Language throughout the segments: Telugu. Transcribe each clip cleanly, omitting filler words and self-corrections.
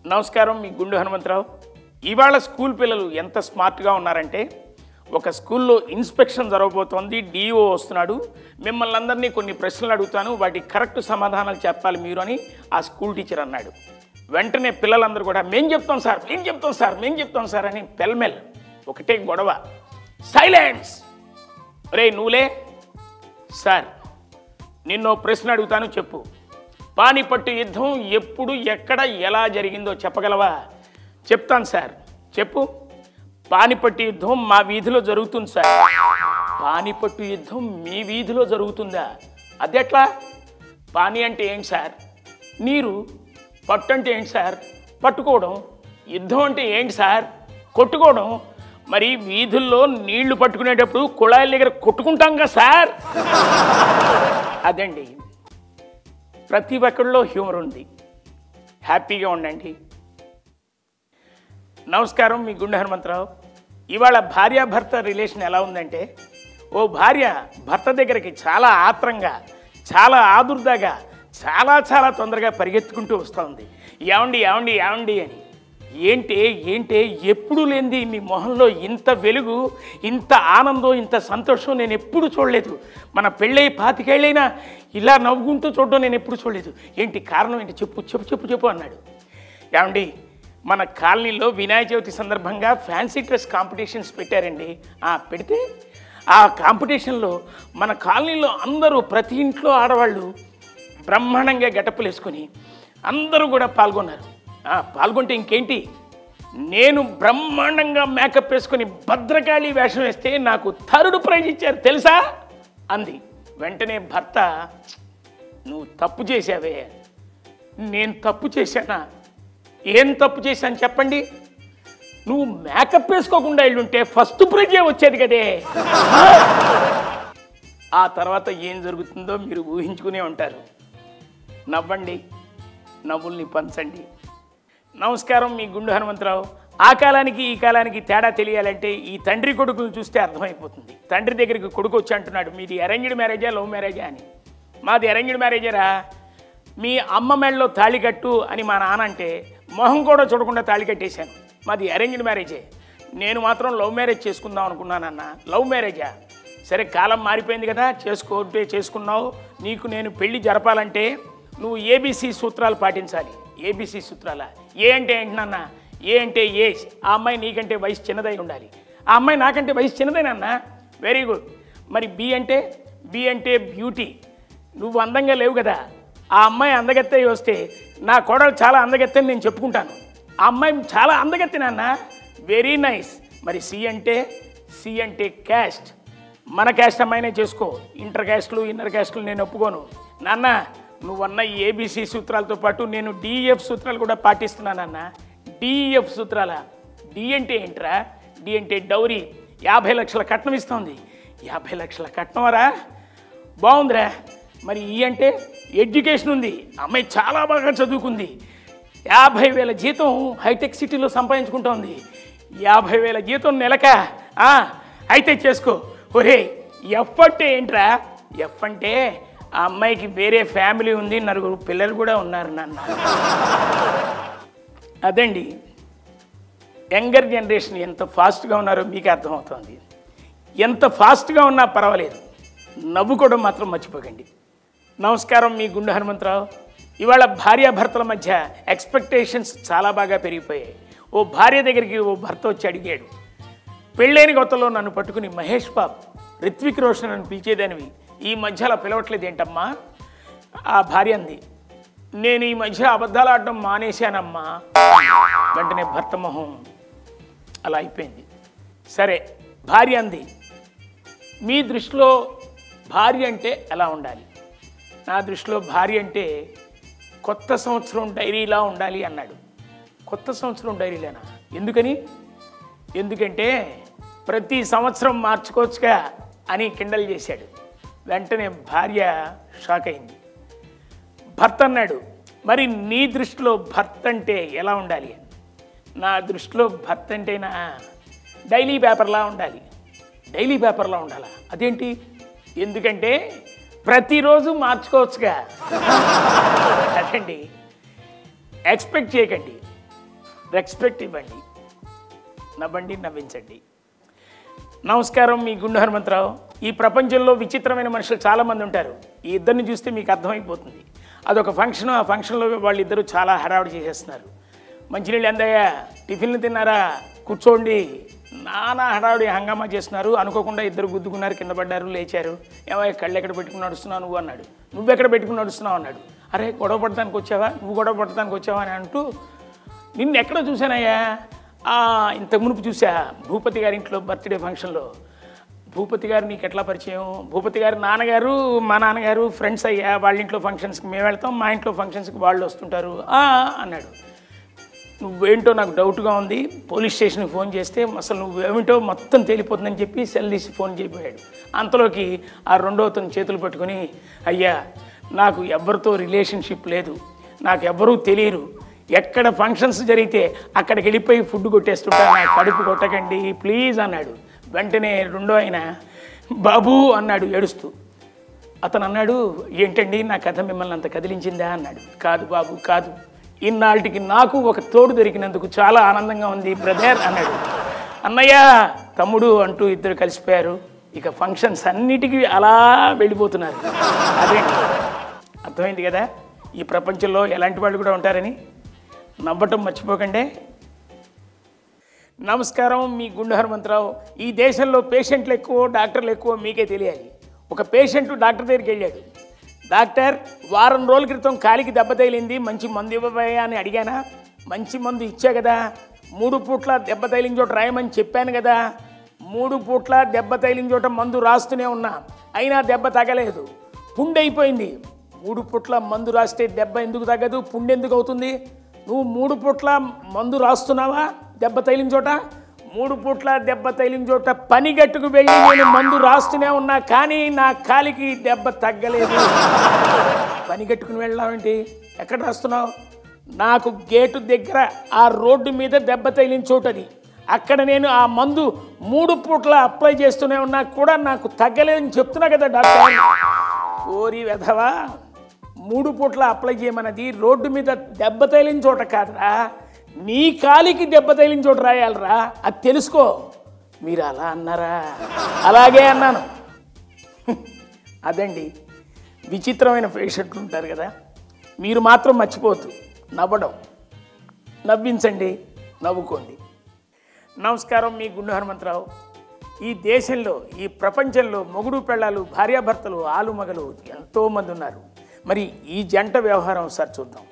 నమస్కారం, మీ గుండు హనుమంతరావు. ఇవాళ స్కూల్ పిల్లలు ఎంత స్మార్ట్గా ఉన్నారంటే, ఒక స్కూల్లో ఇన్స్పెక్షన్ జరగబోతోంది, డిఓ వస్తున్నాడు, మిమ్మల్ని అందరినీ కొన్ని ప్రశ్నలు అడుగుతాను, వాటికి కరెక్ట్ సమాధానాలు చెప్పాలి మీరు అని ఆ స్కూల్ టీచర్ అన్నాడు. వెంటనే పిల్లలందరూ కూడా మేం చెప్తాం సార్ అని పెల్మెల్ ఒకటే గొడవ. సైలెన్స్! రే నువ్వులే సార్, నిన్నో ప్రశ్న అడుగుతాను, చెప్పు. పానిపట్టు యుద్ధం ఎప్పుడు, ఎక్కడ, ఎలా జరిగిందో చెప్పగలవా? చెప్తాను సార్, చెప్పు. పానిపట్టు యుద్ధం మా వీధిలో జరుగుతుంది సార్. పానిపట్టు యుద్ధం మీ వీధిలో జరుగుతుందా? అదెట్లా? పాని అంటే ఏంటి సార్? నీరు. పట్టు అంటే ఏంటి సార్? పట్టుకోవడం. యుద్ధం అంటే ఏంటి సార్? కొట్టుకోవడం. మరి వీధుల్లో నీళ్లు పట్టుకునేటప్పుడు కుళాయిల దగ్గర కొట్టుకుంటాం కదా సార్. అదండి, ప్రతి ఒక్కళ్ళలో హ్యూమర్ ఉంది. హ్యాపీగా ఉండండి. నమస్కారం, మీ గుండె హనుమంతరావు. ఇవాళ భార్యాభర్త రిలేషన్ ఎలా ఉందంటే, ఓ భార్య భర్త దగ్గరికి చాలా ఆత్రంగా, చాలా ఆదుర్దాగా, చాలా తొందరగా పరిగెత్తుకుంటూ వస్తూ ఉంది. ఏమండి అని. ఏంటే ఎప్పుడు లేనిది మీ మొహంలో ఇంత వెలుగు, ఇంత ఆనందం, ఇంత సంతోషం నేను ఎప్పుడు చూడలేదు. మన పెళ్ళై 25 ఏళ్ళైనా ఇలా నవ్వుకుంటూ చూడడం నేను ఎప్పుడు చూడలేదు. ఏంటి కారణం ఏంటి? చెప్పు అన్నాడు. ఏమండి, మన కాలనీలో వినాయక చవితి సందర్భంగా ఫ్యాన్సీ డ్రెస్ కాంపిటీషన్స్ పెట్టారండి. పెడితే ఆ కాంపిటీషన్లో మన కాలనీలో అందరూ, ప్రతి ఇంట్లో ఆడవాళ్ళు బ్రహ్మాండంగా గెటప్పులు వేసుకొని అందరూ కూడా పాల్గొన్నారు. పాల్గొంటే ఇంకేంటి, నేను బ్రహ్మాండంగా మేకప్ వేసుకొని భద్రకాళి వేషం వేస్తే నాకు 3rd ప్రైజ్ ఇచ్చారు తెలుసా అంది. వెంటనే భర్త, నువ్వు తప్పు చేశావే. నేను తప్పు చేశానా? ఏం తప్పు చేశాను చెప్పండి? నువ్వు మేకప్ వేసుకోకుండా వెళ్ళుంటే 1st ప్రైజే వచ్చేది కదే. ఆ తర్వాత ఏం జరుగుతుందో మీరు ఊహించుకునే ఉంటారు. నవ్వండి, నవ్వుల్ని పంచండి. నమస్కారం, మీ గుండు హనుమంతరావు. ఆ కాలానికి ఈ కాలానికి తేడా తెలియాలంటే ఈ తండ్రి కొడుకులు చూస్తే అర్థమైపోతుంది. తండ్రి దగ్గరికి కొడుకు వచ్చి అంటున్నాడు, మీది అరేంజ్డ్ మ్యారేజా, లవ్ మ్యారేజా అని. మాది అరేంజ్డ్ మ్యారేజరా. మీ అమ్మ మెడలో తాళి కట్టు అని మా నాన్న అంటే మొహం కూడా చూడకుండా తాళి కట్టేశాను. మాది అరేంజ్డ్ మ్యారేజే. నేను మాత్రం లవ్ మ్యారేజ్ చేసుకుందాం అనుకున్నానన్న. లవ్ మ్యారేజా? సరే, కాలం మారిపోయింది కదా, చేసుకున్నావు. నీకు నేను పెళ్లి జరపాలంటే నువ్వు ABC సూత్రాలు పాటించాలి. ABC సూత్రాలా? ఏ అంటే ఏంటి నాన్న? ఏ అంటే ఏజ్. ఆ అమ్మాయి నీకంటే వయసు చిన్నదై ఉండాలి. ఆ అమ్మాయి నాకంటే వయసు చిన్నదేనన్న. Very good. మరి బి అంటే బ్యూటీ. నువ్వు అందంగా లేవు కదా, ఆ అమ్మాయి అందగత్తె వస్తే నా కోడలు చాలా అందగత్తెని నేను చెప్పుకుంటాను. ఆ అమ్మాయి చాలా అందగత్తె నాన్న. Very nice. మరి సి అంటే క్యాస్ట్. మన క్యాస్ట్ అమ్మాయినే చేసుకో. ఇంటర్ క్యాస్ట్లు, ఇన్నర్ క్యాస్ట్లు నేను ఒప్పుకోను. నాన్న, నువ్వన్న ABC సూత్రాలతో పాటు నేను DEF సూత్రాలు కూడా పాటిస్తున్నానన్న. DEF సూత్రాల? డి అంటే ఏంట్రా? డి అంటే డౌరీ. 50 లక్షల కట్నం ఇస్తుంది. 50 లక్షల కట్నమరా? బాగుందిరా. మరి ఈ అంటే ఎడ్యుకేషన్ ఉంది. అమ్మాయి చాలా బాగా చదువుకుంది. 50,000 జీతం హైటెక్ సిటీలో సంపాదించుకుంటోంది. 50,000 జీతం నెలక? అయితే చేసుకో. ఒరే, ఎఫ్ అంటే ఏంట్రా? ఎఫ్ అంటే ఆ అమ్మాయికి వేరే ఫ్యామిలీ ఉంది, 4 పిల్లలు కూడా ఉన్నారు నాన్న. అదండి, యంగర్ జనరేషన్ ఎంత ఫాస్ట్గా ఉన్నారో మీకు అర్థమవుతుంది. ఎంత ఫాస్ట్గా ఉన్నా పర్వాలేదు, నవ్వుకోవడం మాత్రం మర్చిపోకండి. నమస్కారం, మీ గుండు హనుమంతరావు. ఇవాళ భార్యాభర్తల మధ్య ఎక్స్పెక్టేషన్స్ చాలా బాగా పెరిగిపోయాయి. ఓ భార్య దగ్గరికి ఓ భర్త వచ్చి అడిగాడు, పెళ్ళైన కొత్తలో నన్ను పట్టుకుని మహేష్ బాబు, రిత్విక్ రోషన్ అని పిలిచేదానివి, ఈ మధ్య అలా పిలవట్లేదు ఏంటమ్మా? ఆ భార్య అంది, నేను ఈ మధ్య అబద్ధాలు ఆడడం మానేశానమ్మా. వెంటనే భర్త మొహం అలా అయిపోయింది. సరే, భార్య అంది, మీ దృష్టిలో భార్య అంటే ఎలా ఉండాలి? నా దృష్టిలో భార్య అంటే కొత్త సంవత్సరం డైరీలా ఉండాలి అన్నాడు. కొత్త సంవత్సరం డైరీలేనా? ఎందుకంటే ప్రతి సంవత్సరం మార్చుకోవచ్చుగా అని కిండల్ చేశాడు. వెంటనే భార్య షాక్ అయింది. భర్త అన్నాడు, మరి నీ దృష్టిలో భర్త అంటే ఎలా ఉండాలి? నా దృష్టిలో భర్త అంటేనా డైలీ పేపర్లా ఉండాలి. డైలీ పేపర్లా ఉండాలా? అదేంటి? ఎందుకంటే ప్రతిరోజు మార్చుకోవచ్చుగా. అదండి, ఎక్స్పెక్ట్ చేయకండి. రెస్పెక్ట్ ఇవ్వండి, నవ్వండి, నవ్వించండి. నమస్కారం, మీ గుండు హనుమంతరావు. ఈ ప్రపంచంలో విచిత్రమైన మనుషులు చాలామంది ఉంటారు. ఈ ఇద్దరిని చూస్తే మీకు అర్థమైపోతుంది. అదొక ఫంక్షన్, ఆ ఫంక్షన్లో వాళ్ళిద్దరూ చాలా హడావుడి చేసేస్తున్నారు. మంచినీళ్ళు ఎందయ్యా, టిఫిన్లు తిన్నారా, కూర్చోండి, నానా హడావుడి హంగామా చేస్తున్నారు. అనుకోకుండా ఇద్దరు గుద్దుకున్నారు, కింద పడ్డారు, లేచారు. ఏమయ్య కళ్ళు ఎక్కడ పెట్టుకుని నడుస్తున్నావు నువ్వు అన్నాడు. నువ్వెక్కడ పెట్టుకుని నడుస్తున్నావు అన్నాడు. అరే గొడవ పడటానికి వచ్చావా, నువ్వు గొడవ పడటానికి వచ్చావా అని అంటూ, నిన్ను ఎక్కడ చూశానయ్యా, ఇంత మునుపు చూసా భూపతి గారి ఇంట్లో బర్త్డే ఫంక్షన్లో. భూపతి గారు నీకు ఎట్లా పరిచయం? భూపతి గారు నాన్నగారు మా నాన్నగారు ఫ్రెండ్స్ అయ్యా, వాళ్ళ ఇంట్లో ఫంక్షన్స్కి మేము వెళ్తాం, మా ఇంట్లో ఫంక్షన్స్కి వాళ్ళు వస్తుంటారు అన్నాడు. నువ్వేంటో నాకు డౌట్గా ఉంది, పోలీస్ స్టేషన్కి ఫోన్ చేస్తే అసలు నువ్వేమిటో మొత్తం తేలిపోతుందని చెప్పి సెల్ తీసి ఫోన్ చేయబోయాడు. అంతలోకి ఆ రెండో అతను చేతులు పట్టుకుని, అయ్యా నాకు ఎవరితో రిలేషన్షిప్ లేదు, నాకు ఎవ్వరూ తెలియరు, ఎక్కడ ఫంక్షన్స్ జరిగితే అక్కడికి వెళ్ళిపోయి ఫుడ్ కొట్టేస్తుంటా, నాకు కడుపు కొట్టకండి ప్లీజ్ అన్నాడు. వెంటనే రెండో ఆయన బాబు అన్నాడు ఏడుస్తూ. అతను అన్నాడు, ఏంటండి నా కథ మిమ్మల్ని అంత కదిలించిందా అన్నాడు. కాదు బాబు కాదు, ఇన్నాళ్ళకి నాకు ఒక తోడు దొరికినందుకు చాలా ఆనందంగా ఉంది బ్రదర్ అన్నాడు. అన్నయ్య తమ్ముడు అంటూ ఇద్దరు కలిసిపోయారు. ఇక ఫంక్షన్స్ అన్నిటికీ అలా వెళ్ళిపోతున్నారు. అదే అర్థమైంది కదా ఈ ప్రపంచంలో ఎలాంటి వాళ్ళు కూడా ఉంటారని. నవ్వటం మర్చిపోకండి. నమస్కారం, మీ గుండు హనుమంతరావు. ఈ దేశంలో పేషెంట్లు ఎక్కువ, డాక్టర్లు ఎక్కువ మీకే తెలియాలి. ఒక పేషెంట్ డాక్టర్ దగ్గరికి వెళ్ళాడు. డాక్టర్, వారం రోజుల క్రితం కాలికి దెబ్బ తగిలింది, మంచి మందు ఇవ్వబోయా అని అడిగానా? మంచి మందు ఇచ్చా కదా, 3 పూట్ల దెబ్బ తగిలిన చోట రాయమని చెప్పాను కదా. 3 పూట్ల దెబ్బ తగిలిన చోట మందు రాస్తూనే ఉన్నా, అయినా దెబ్బ తగలేదు, పుండైపోయింది. 3 పూట్ల మందు రాస్తే దెబ్బ ఎందుకు తగ్గదు, పుండు ఎందుకు అవుతుంది? నువ్వు 3 పూట్ల మందు రాస్తున్నావా దెబ్బ తగిలిన చోట? 3 పూట్ల దెబ్బ తగిలిన చోట పని గట్టుకు వెళ్ళి నేను మందు రాస్తూనే ఉన్నా, కానీ నా కాలికి దెబ్బ తగ్గలేదు. పని గట్టుకుని వెళ్ళావేంటి, ఎక్కడ రాస్తున్నావు? నాకు గేటు దగ్గర ఆ రోడ్డు మీద దెబ్బ తగిలిన చోటది, అక్కడ నేను ఆ మందు 3 పూట్ల అప్లై చేస్తూనే ఉన్నా కూడా నాకు తగ్గలేదని చెప్తున్నా కదా డాక్టర్. ఓరి వెధవా, 3 పూట్ల అప్లై చేయమన్నది రోడ్డు మీద దెబ్బ తగిలిన చోట కాదురా, నీ కాలికి దెబ్బ తగిలిన చోట రాయాలరా, అది తెలుసుకో. మీరు అలా అన్నారా? అలాగే అన్నాను. అదండి విచిత్రమైన పేషెంట్లు ఉంటారు కదా, మీరు మాత్రం మర్చిపోవద్దు నవ్వడం, నవ్వించండి, నవ్వుకోండి. నమస్కారం, మీ గుండు హనుమంతరావు. ఈ దేశంలో, ఈ ప్రపంచంలో మొగుడు పెళ్ళాలు, భార్యాభర్తలు, ఆలుమగలు ఎంతోమంది ఉన్నారు. మరి ఈ జంట వ్యవహారం ఒకసారి చూద్దాం.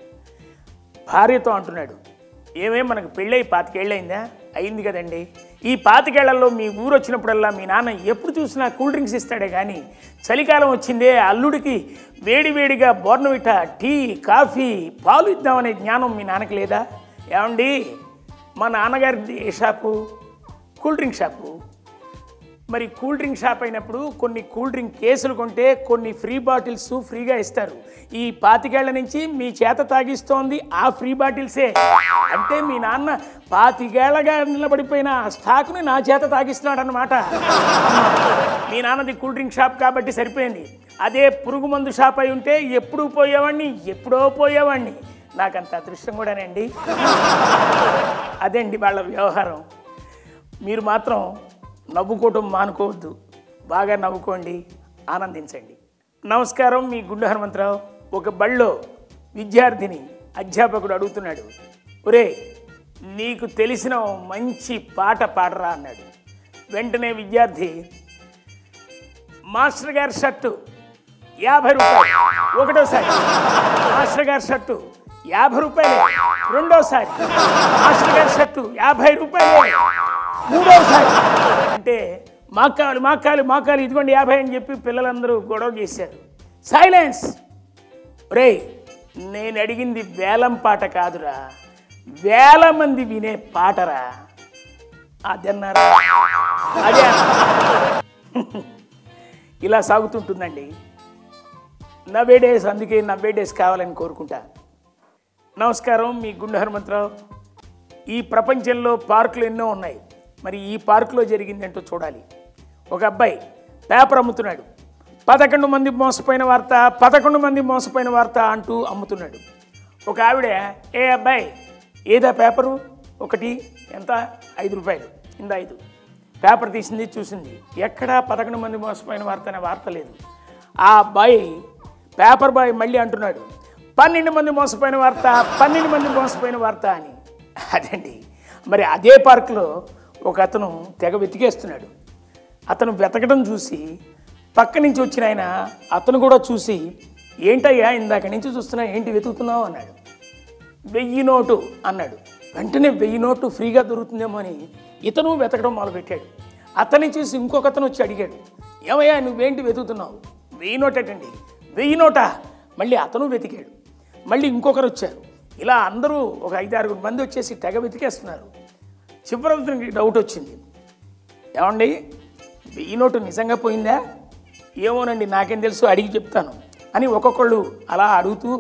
భార్యతో అంటున్నాడు, ఏమే మనకు పెళ్ళై 25 ఏళ్ళైందా? అయింది కదండి. ఈ 25 ఏళ్లలో మీ ఊరు వచ్చినప్పుడల్లా మీ నాన్న ఎప్పుడు చూసినా కూల్ డ్రింక్స్ ఇస్తాడే కానీ, చలికాలం వచ్చిందే అల్లుడికి వేడివేడిగా బోర్నవిటా, టీ, కాఫీ, పాలు ఇద్దామనే జ్ఞానం మీ నాన్నకి లేదా? ఏమండి, మా నాన్నగారిది ఏ షాపు? Cool drink shop. మరి కూల్ డ్రింక్ షాప్ అయినప్పుడు కొన్ని కూల్ డ్రింక్ కేసులు కొంటే కొన్ని ఫ్రీ బాటిల్స్ ఫ్రీగా ఇస్తారు. ఈ 25 ఏళ్ల నుంచి మీ చేత తాగిస్తోంది ఆ ఫ్రీ బాటిల్సే. అంటే మీ నాన్న 25 ఏళ్లగా నిలబడిపోయిన ఆ స్టాక్ని నా చేత తాగిస్తున్నాడు అన్నమాట. మీ నాన్నది కూల్ డ్రింక్ షాప్ కాబట్టి సరిపోయింది. అదే పురుగు మందు షాప్ అయి ఉంటే ఎప్పుడూ పోయేవాడిని, ఎప్పుడో పోయేవాడిని. నాకంత అదృష్టం కూడానండి. అదేండి వాళ్ళ వ్యవహారం. మీరు మాత్రం నవ్వుకోవటం మానుకోవద్దు, బాగా నవ్వుకోండి, ఆనందించండి. నమస్కారం, మీ గుండు హనుమంతరావు. ఒక బళ్ళో విద్యార్థిని అధ్యాపకుడు అడుగుతున్నాడు, ఒరే నీకు తెలిసిన మంచి పాట పాడరా అన్నాడు. వెంటనే విద్యార్థి, మాస్టర్ గారి షర్టు 50 రూపాయలు ఒకటోసారి, మాస్టర్ గారి షర్టు 50 రూపాయలే రెండోసారి, మాస్టర్ గారి షర్టు 50 రూపాయలే మూడోసారి. అంటే మాకాలి ఇదిగోండి 50 అని చెప్పి పిల్లలందరూ గొడవ చేశారు. సైలెన్స్. రే, నేను అడిగింది వేలం పాట కాదురా, వేల మంది వినే పాటరా. అదన్నారా? అదే. ఇలా సాగుతుంటుందండి నవ్వే డేస్. అందుకే నవ్వే డేస్ కావాలని కోరుకుంటా. నమస్కారం, మీ గుండు హనుమంతరావు. ఈ ప్రపంచంలో పార్కులు ఎన్నో ఉన్నాయి. మరి ఈ పార్కులో జరిగిందేంటో చూడాలి. ఒక అబ్బాయి పేపర్ అమ్ముతున్నాడు. 11 మంది మోసపోయిన వార్త, 11 మంది మోసపోయిన వార్త అంటూ అమ్ముతున్నాడు. ఒక ఆవిడ, ఏ అబ్బాయి ఏదా పేపరు ఒకటి ఎంత 5 రూపాయలు, ఇంత 5. పేపర్ తీసింది, చూసింది, ఎక్కడా 11 మంది మోసపోయిన వార్త అనే వార్త లేదు. ఆ అబ్బాయి పేపర్ బాయ్ మళ్ళీ అంటున్నాడు 12 మంది మోసపోయిన వార్త, 12 మంది మోసపోయిన వార్త అని. అదండి. మరి అదే పార్కులో ఒక అతను తెగ వెతికేస్తున్నాడు. అతను వెతకడం చూసి పక్క నుంచి వచ్చిన ఆయన అతను కూడా చూసి, ఏంటయ్యా ఇందాక నుంచి చూస్తున్నా, ఏంటి వెతుకుతున్నావు అన్నాడు. 1000 నోటు అన్నాడు. వెంటనే 1000 నోటు ఫ్రీగా దొరుకుతుందేమో అని ఇతను వెతకడం మొదలుపెట్టాడు. అతన్ని చూసి ఇంకొక అతను వచ్చి అడిగాడు, ఏమయ్యా నువ్వేంటి వెతుకుతున్నావు? 1000 నోటు అటండి. 1000 నోటా? మళ్ళీ అతను వెతికాడు. మళ్ళీ ఇంకొకరు వచ్చారు. ఇలా అందరూ ఒక 5-6 మంది వచ్చేసి తెగ వెతికేస్తున్నారు. చివరికి డౌట్ వచ్చింది, ఏమండి 1000 నోటు నిజంగా పోయిందా? ఏమోనండి, నాకేం తెలుసు, అడిగి చెప్తాను అని ఒక్కొక్కళ్ళు అలా అడుగుతూ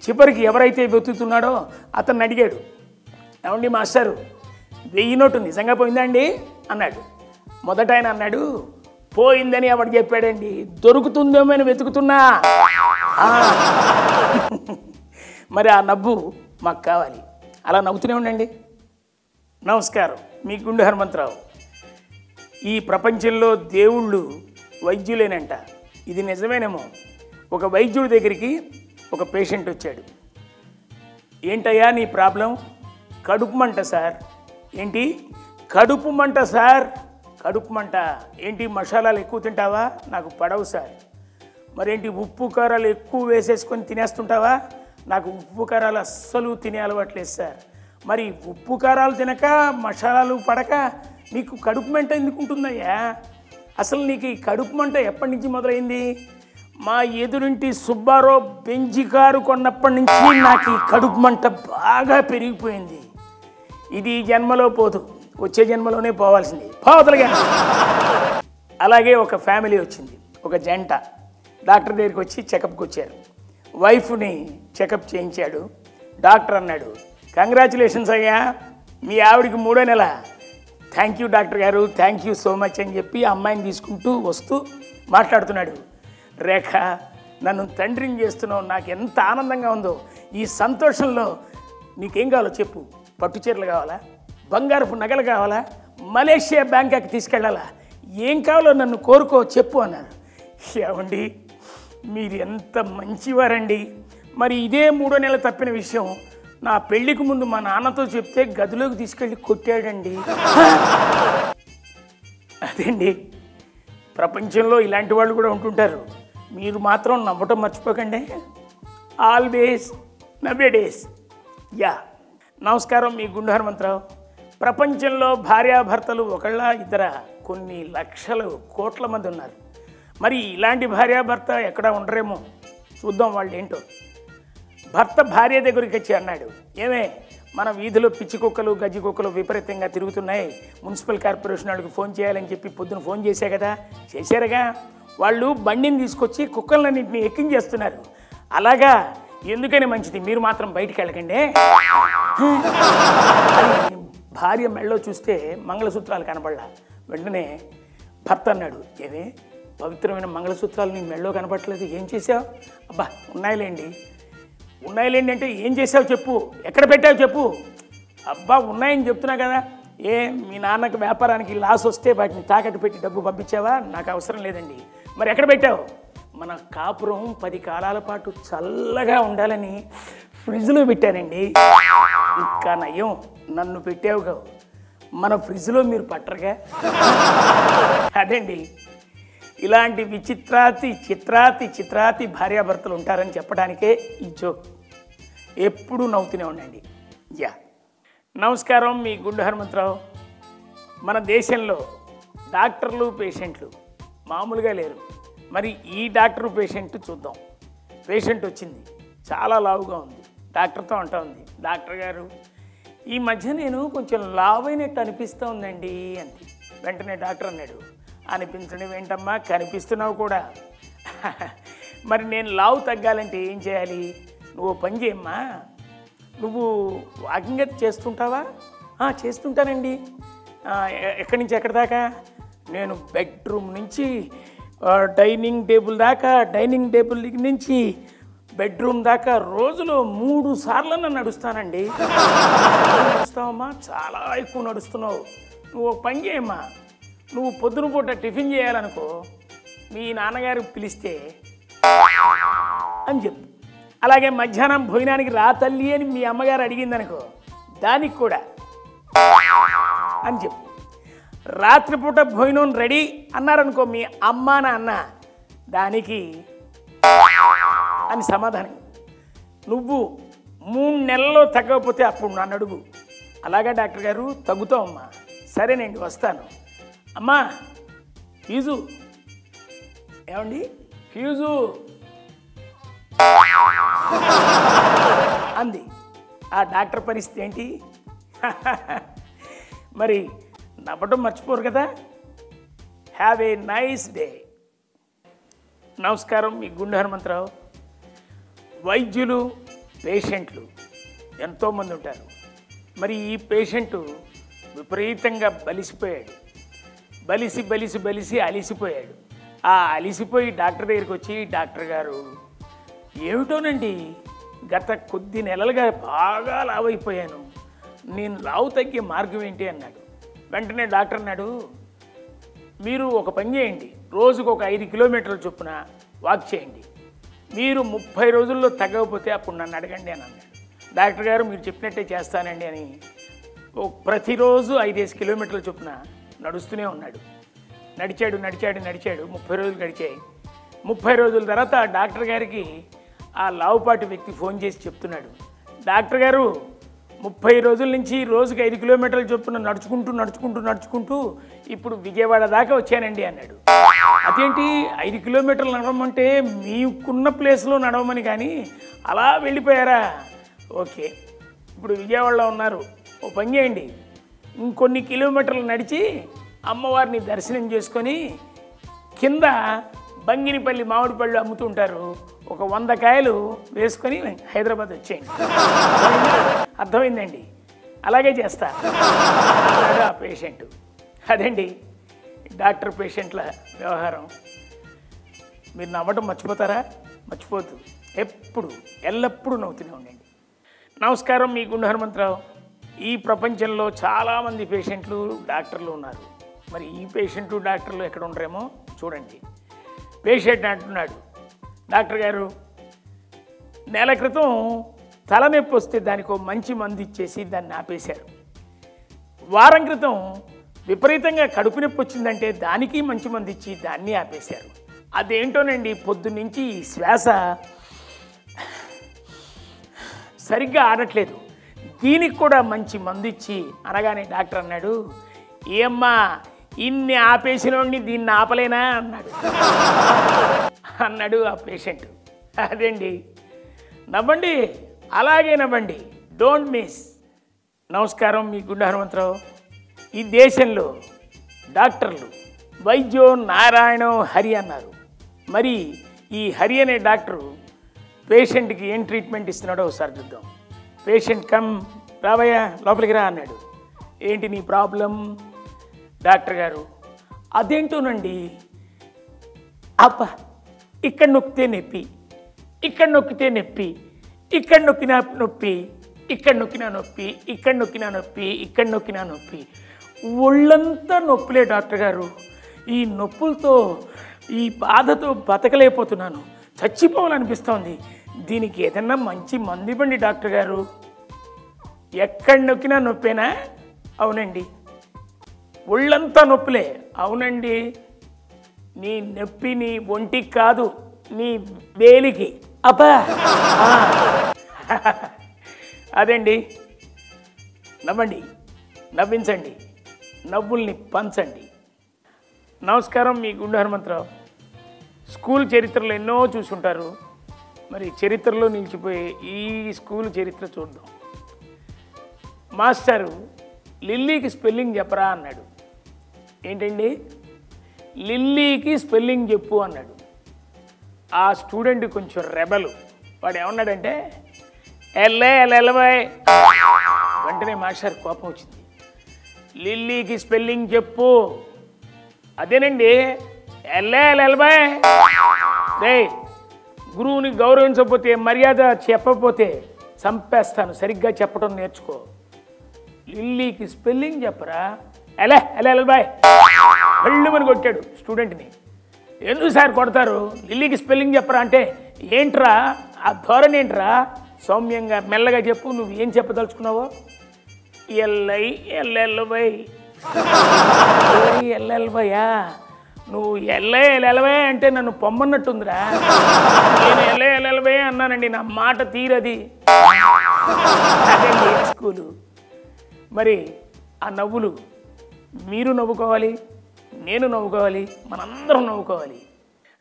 చివరికి ఎవరైతే వెతుకుతున్నాడో అతన్ని అడిగాడు, ఏమండి మాస్టారు 1000 నోటు నిజంగా పోయిందా అండి అన్నాడు. మొదట ఆయన అన్నాడు, పోయిందని ఎవడు చెప్పాడండి, దొరుకుతుందేమో అని వెతుకుతున్నా. మరి ఆ నవ్వు మాకు కావాలి, అలా నవ్వుతూనే ఉండండి. నమస్కారం, మీ గుండు హనుమంతరావు. ఈ ప్రపంచంలో దేవుళ్ళు వైద్యులేనంట. ఇది నిజమేనేమో. ఒక వైద్యుడి దగ్గరికి ఒక పేషెంట్ వచ్చాడు. ఏంటయ్యా నీ ప్రాబ్లం? కడుపు మంట సార్. ఏంటి కడుపు మంట సార్? కడుపు మంట ఏంటి? మసాలాలు ఎక్కువ తింటావా? నాకు పడవు సార్. మరేంటి ఉప్పు కారాలు ఎక్కువ వేసేసుకొని తినేస్తుంటావా? నాకు ఉప్పు కారాలు అస్సలు తినే అలవాట్లేదు సార్. మరి ఉప్పు కారాలు తినక మసాలాలు పడక నీకు కడుపు మంట ఎందుకు ఉంటుందయ్యా? అసలు నీకు ఈ కడుపు మంట ఎప్పటి నుంచి మొదలైంది? మా ఎదురింటి సుబ్బారావు బెంజి కారు కొన్నప్పటి నుంచి నాకు ఈ కడుపు మంట బాగా పెరిగిపోయింది. ఇది జన్మలో పోదు, వచ్చే జన్మలోనే పోవాల్సింది. పోవతలుగా. అలాగే ఒక ఫ్యామిలీ వచ్చింది, ఒక జంట డాక్టర్ దగ్గరికి వచ్చి చెకప్కి వచ్చారు. వైఫ్ని చెకప్ చేయించాడు. డాక్టర్ అన్నాడు, కంగ్రాచులేషన్స్ అయ్యా, మీ ఆవిడికి 3వ నెల. థ్యాంక్ యూ డాక్టర్ గారు, థ్యాంక్ యూ సో మచ్ అని చెప్పి అమ్మాయిని తీసుకుంటూ వస్తూ మాట్లాడుతున్నాడు. రేఖ, నన్ను తండ్రిని చేస్తున్నావు, నాకు ఎంత ఆనందంగా ఉందో. ఈ సంతోషంలో నీకేం కావాలో చెప్పు. పట్టు చీరలు కావాలా? బంగారపు నగలు కావాలా? మలేషియా బ్యాంకాక్ తీసుకెళ్ళాలా? ఏం కావాలో నన్ను కోరుకో చెప్పు అన్నారు. ఏమండి మీరు ఎంత మంచివారండి. మరి ఇదే 3వ నెల తప్పిన విషయం నా పెళ్ళికి ముందు మా నాన్నతో చెప్తే గదిలోకి తీసుకెళ్ళి కొట్టాడండి. అదేండి, ప్రపంచంలో ఇలాంటి వాళ్ళు కూడా ఉంటుంటారు. మీరు మాత్రం నవ్వటం మర్చిపోకండి. ఆల్వేస్ నవ్వే డేస్. యా. నమస్కారం, మీ గుండు హనుమంతరావు. ప్రపంచంలో భార్యాభర్తలు ఒకళ్ళ ఇద్దర కొన్ని లక్షలు కోట్ల మంది ఉన్నారు. మరి ఇలాంటి భార్యాభర్త ఎక్కడ ఉండరేమో. చూద్దాం వాళ్ళు ఏంటో. భర్త భార్య దగ్గరికి వచ్చి అన్నాడు, ఏమే మన వీధిలో పిచ్చి కుక్కలు గజ్జి కుక్కలు విపరీతంగా తిరుగుతున్నాయి, మున్సిపల్ కార్పొరేషన్ వాళ్ళకి ఫోన్ చేయాలని చెప్పి పొద్దున ఫోన్ చేశా కదా. చేశారుగా. వాళ్ళు బండిని తీసుకొచ్చి కుక్కలన్నింటినీ ఎక్కించేస్తున్నారు. అలాగా, ఎందుకని మంచిది, మీరు మాత్రం బయటికి వెళ్ళకండి. భార్య మెళ్ళలో చూస్తే మంగళసూత్రాలు కనపడలా. వెంటనే భర్త అన్నాడు, ఏమే పవిత్రమైన మంగళసూత్రాలు నీ మెళ్ళలో కనపడలేదు, ఏం చేసావు? అబ్బా ఉన్నాయిలేండి. ఉన్నాయిలేండి అంటే ఏం చేసావు చెప్పు, ఎక్కడ పెట్టావు చెప్పు. అబ్బా ఉన్నాయని చెప్తున్నా కదా. ఏ మీ నాన్నకి వ్యాపారానికి లాస్ వస్తే వాటిని తాకట్టు పెట్టి డబ్బు పంపించావా? నాకు అవసరం లేదండి. మరి ఎక్కడ పెట్టావు? మన కాపురం 10 కాలాల పాటు చల్లగా ఉండాలని ఫ్రిడ్జ్లో పెట్టానండి. ఇంకా నయం, నన్ను పెట్టావు కావు, మన ఫ్రిడ్జ్లో మీరు పట్టరుగా. అదండి, ఇలాంటి చిత్రాతి భార్యాభర్తలు ఉంటారని చెప్పడానికే ఈ జోక్. ఎప్పుడూ నవ్వుతూనే ఉండండి. యా. నమస్కారం, మీ గుండు హనుమంతరావు. మన దేశంలో డాక్టర్లు పేషెంట్లు మామూలుగా లేరు. మరి ఈ డాక్టర్ పేషెంట్ చూద్దాం. పేషెంట్ వచ్చింది, చాలా లావుగా ఉంది. డాక్టర్తో అంటా ఉంది, డాక్టర్ గారు ఈ మధ్య నేను కొంచెం లావైనట్టు అనిపిస్తూ ఉందండి అంది. వెంటనే డాక్టర్ అన్నాడు, అనిపించడం ఏంటమ్మా, కనిపిస్తున్నావు కూడా. మరి నేను లావు తగ్గాలంటే ఏం చేయాలి? నువ్వు పని చేయమ్మా, నువ్వు వాకింగ్ అయితే చేస్తుంటావా? చేస్తుంటానండి. ఎక్కడి నుంచి ఎక్కడి దాకా? నేను బెడ్రూమ్ నుంచి డైనింగ్ టేబుల్ దాకా, డైనింగ్ టేబుల్ నుంచి బెడ్రూమ్ దాకా రోజులో 3 సార్లన్నా నడుస్తానండి. నడుస్తావమ్మా, చాలా ఎక్కువ నడుస్తున్నావు. నువ్వు ఒక పని చేయమ్మా, నువ్వు పొద్దున పూట టిఫిన్ చేయాలనుకో, మీ నాన్నగారు పిలిస్తే అని చెప్పు. అలాగే మధ్యాహ్నం భోజనానికి రా తల్లి అని మీ అమ్మగారు అడిగిందనుకో, దానికి కూడా అని చెప్పు. రాత్రిపూట భోజనం రెడీ అన్నారనుకో మీ అమ్మ నాన్న, దానికి అని సమాధానం. నువ్వు 3 నెలల్లో తగ్గకపోతే అప్పుడు నన్ను అడుగు. అలాగా డాక్టర్ గారు తగ్గుతావమ్మా. సరేనండి వస్తాను. అమ్మా ఫీజు ఏమండి, ఫీజు అంది. ఆ డాక్టర్ పరిస్థితి ఏంటి? మరి నవ్వటం మర్చిపోరు కదా. Have a nice day. నమస్కారం, మీ గుండె హనుమంతరావు. వైద్యులు పేషెంట్లు ఎంతోమంది ఉంటారు. మరి ఈ పేషెంటు విపరీతంగా బలిసిపోయాడు. బలిసి బలిసి బలిసి అలిసిపోయాడు. ఆ అలిసిపోయి డాక్టర్ దగ్గరికి వచ్చి, డాక్టర్ గారు ఏమిటోనండి గత కొద్ది నెలలుగా బాగా లావైపోయాను, నేను లావు తగ్గే మార్గం ఏంటి అన్నాడు. వెంటనే డాక్టర్ అన్నాడు, మీరు ఒక పని చేయండి, రోజుకు ఒక 5 కిలోమీటర్ల చొప్పున వాక్ చేయండి. మీరు 30 రోజుల్లో తగ్గకపోతే అప్పుడు నన్ను అడగండి అని అన్నాడు. డాక్టర్ గారు మీరు చెప్పినట్టే చేస్తానండి అని ప్రతిరోజు 5 కిలోమీటర్ల చొప్పున నడుస్తూనే ఉన్నాడు. నడిచాడు 30 రోజులు గడిచాయి. 30 రోజుల తర్వాత డాక్టర్ గారికి ఆ లావుపాటి వ్యక్తి ఫోన్ చేసి చెప్తున్నాడు, డాక్టర్ గారు 30 రోజుల నుంచి రోజుకి 5 కిలోమీటర్ల చొప్పున నడుచుకుంటూ ఇప్పుడు విజయవాడ దాకా వచ్చానండి అన్నాడు. అదేంటి 5 కిలోమీటర్లు నడవమంటే మీకున్న ప్లేస్లో నడవమని, కానీ అలా వెళ్ళిపోయారా? ఓకే, ఇప్పుడు విజయవాడలో ఉన్నారు, ఓ పని చేయండి, ఇంకొన్ని కిలోమీటర్లు నడిచి అమ్మవారిని దర్శనం చేసుకొని కింద బంగినిపల్లి మామిడి పళ్ళు అమ్ముతుంటారు, ఒక 100 కాయలు వేసుకొని హైదరాబాద్ వచ్చేయండి. అర్థమైందండి, అలాగే చేస్తా అన్నాడు ఆ పేషెంట్. అదండి డాక్టర్ పేషెంట్ల వ్యవహారం. మీరు నవ్వటం మర్చిపోతారా? మర్చిపోతూ ఎల్లప్పుడూ నవ్వుతూనే ఉండండి. నమస్కారం, మీ గుండె హనుమంతరావు. ఈ ప్రపంచంలో చాలామంది పేషెంట్లు డాక్టర్లు ఉన్నారు. మరి ఈ పేషెంట్లు డాక్టర్లు ఎక్కడ ఉంటారేమో చూడండి. పేషెంట్ అంటున్నాడు, డాక్టర్ గారు నెల క్రితం తలనొప్పి వస్తే దానికి మంచి మందు ఇచ్చేసి దాన్ని ఆపేశారు. వారం క్రితం విపరీతంగా కడుపు నొప్పి వచ్చిందంటే దానికి మంచి మందు ఇచ్చి దాన్ని ఆపేశారు. అదేంటోనండి పొద్దున్నుంచి శ్వాస సరిగ్గా ఆడట్లేదు, దీనికి కూడా మంచి మందు ఇచ్చి అనగానే డాక్టర్ అన్నాడు, ఏమ్మా ఇన్ని ఆపేసినోడిని దీన్ని ఆపలేనా అన్నాడు ఆ పేషెంట్. అదేండి, నవ్వండి, అలాగే నవ్వండి, డోంట్ మిస్. నమస్కారం, మీ గుండె హనుమంతరావు. ఈ దేశంలో డాక్టర్లు వైద్యో నారాయణో హరి అన్నారు. మరి ఈ హరి అనే డాక్టరు పేషెంట్కి ఏం ట్రీట్మెంట్ ఇస్తున్నాడో ఒకసారి చూద్దాం. పేషెంట్ కమ్, రావయ్య లోపలికి రా అన్నాడు. ఏంటి నీ ప్రాబ్లం? డాక్టర్ గారు అదేంటోనండి, అబ్బా ఇక్కడ నొక్కితే నొప్పి, ఇక్కడ నొక్కితే నొప్పి, ఇక్కడ నొక్కినా నొప్పి, ఇక్కడ నొక్కినా నొప్పి, ఇక్కడ నొక్కినా నొప్పి, ఇక్కడ నొక్కినా నొప్పి, ఒళ్ళంతా నొప్పులే డాక్టర్ గారు. ఈ నొప్పులతో ఈ బాధతో బతకలేకపోతున్నాను, చచ్చిపోవాలనిపిస్తోంది. దీనికి ఏదన్నా మంచి మందు ఇవ్వండి డాక్టర్ గారు. ఎక్కడ నొక్కినా నొప్పేనా? అవునండి. ఒళ్ళంతా నొప్పులే? అవునండి. నీ నొప్పి నీ ఒంటికి కాదు, నీ వేలికి. అబ్బా అదండి. నవ్వండి, నవ్వించండి, నవ్వుల్ని పంచండి. నమస్కారం, మీ గుండె హనుమంతరావు. స్కూల్ చరిత్రలో ఎన్నో చూసుంటారు. మరి చరిత్రలో నిలిచిపోయే ఈ స్కూల్ చరిత్ర చూద్దాం. మాస్టరు లిల్లీకి స్పెల్లింగ్ చెప్పరా అన్నాడు. ఏంటండి? లిల్లీకి స్పెల్లింగ్ చెప్పు అన్నాడు. ఆ స్టూడెంట్ కొంచెం రెబలు. వాడు ఏమన్నాడంటే ఎల్లబాయ్. వెంటనే మాస్టర్ కోపం వచ్చింది. లిల్లీకి స్పెల్లింగ్ చెప్పు. అదేనండి ఎల్లబాయ్. రే గురువుని గౌరవించకపోతే, మర్యాద చెప్పకపోతే చంపేస్తాను. సరిగ్గా చెప్పడం నేర్చుకో. లిల్లీకి స్పెల్లింగ్ చెప్పరా? ఎలా ఎలా ఎలా బాయ్ వెళ్ళమని కొట్టాడు స్టూడెంట్ని. ఎందుకు సార్ కొడతారు? లిల్లీకి స్పెల్లింగ్ చెప్పరా అంటే, ఏంట్రా ఆ ధోరణి ఏంట్రా? సౌమ్యంగా మెల్లగా చెప్పు, నువ్వు ఏం చెప్పదలుచుకున్నావో. ఎల్ఐ ఎల్ఎల్వై ఎల్ఎల్వైయా? నువ్వు ఎల్ఐ ఎల్ఎల్వై అంటే నన్ను పొమ్మన్నట్టుందిరా. నేను ఎల్ఐ ఎల్ఎల్వై అన్నానండి, నా మాట తీరది. అదే స్కూలు. మరి ఆ నవ్వులు మీరు నవ్వుకోవాలి, నేను నవ్వుకోవాలి, మనందరం నవ్వుకోవాలి.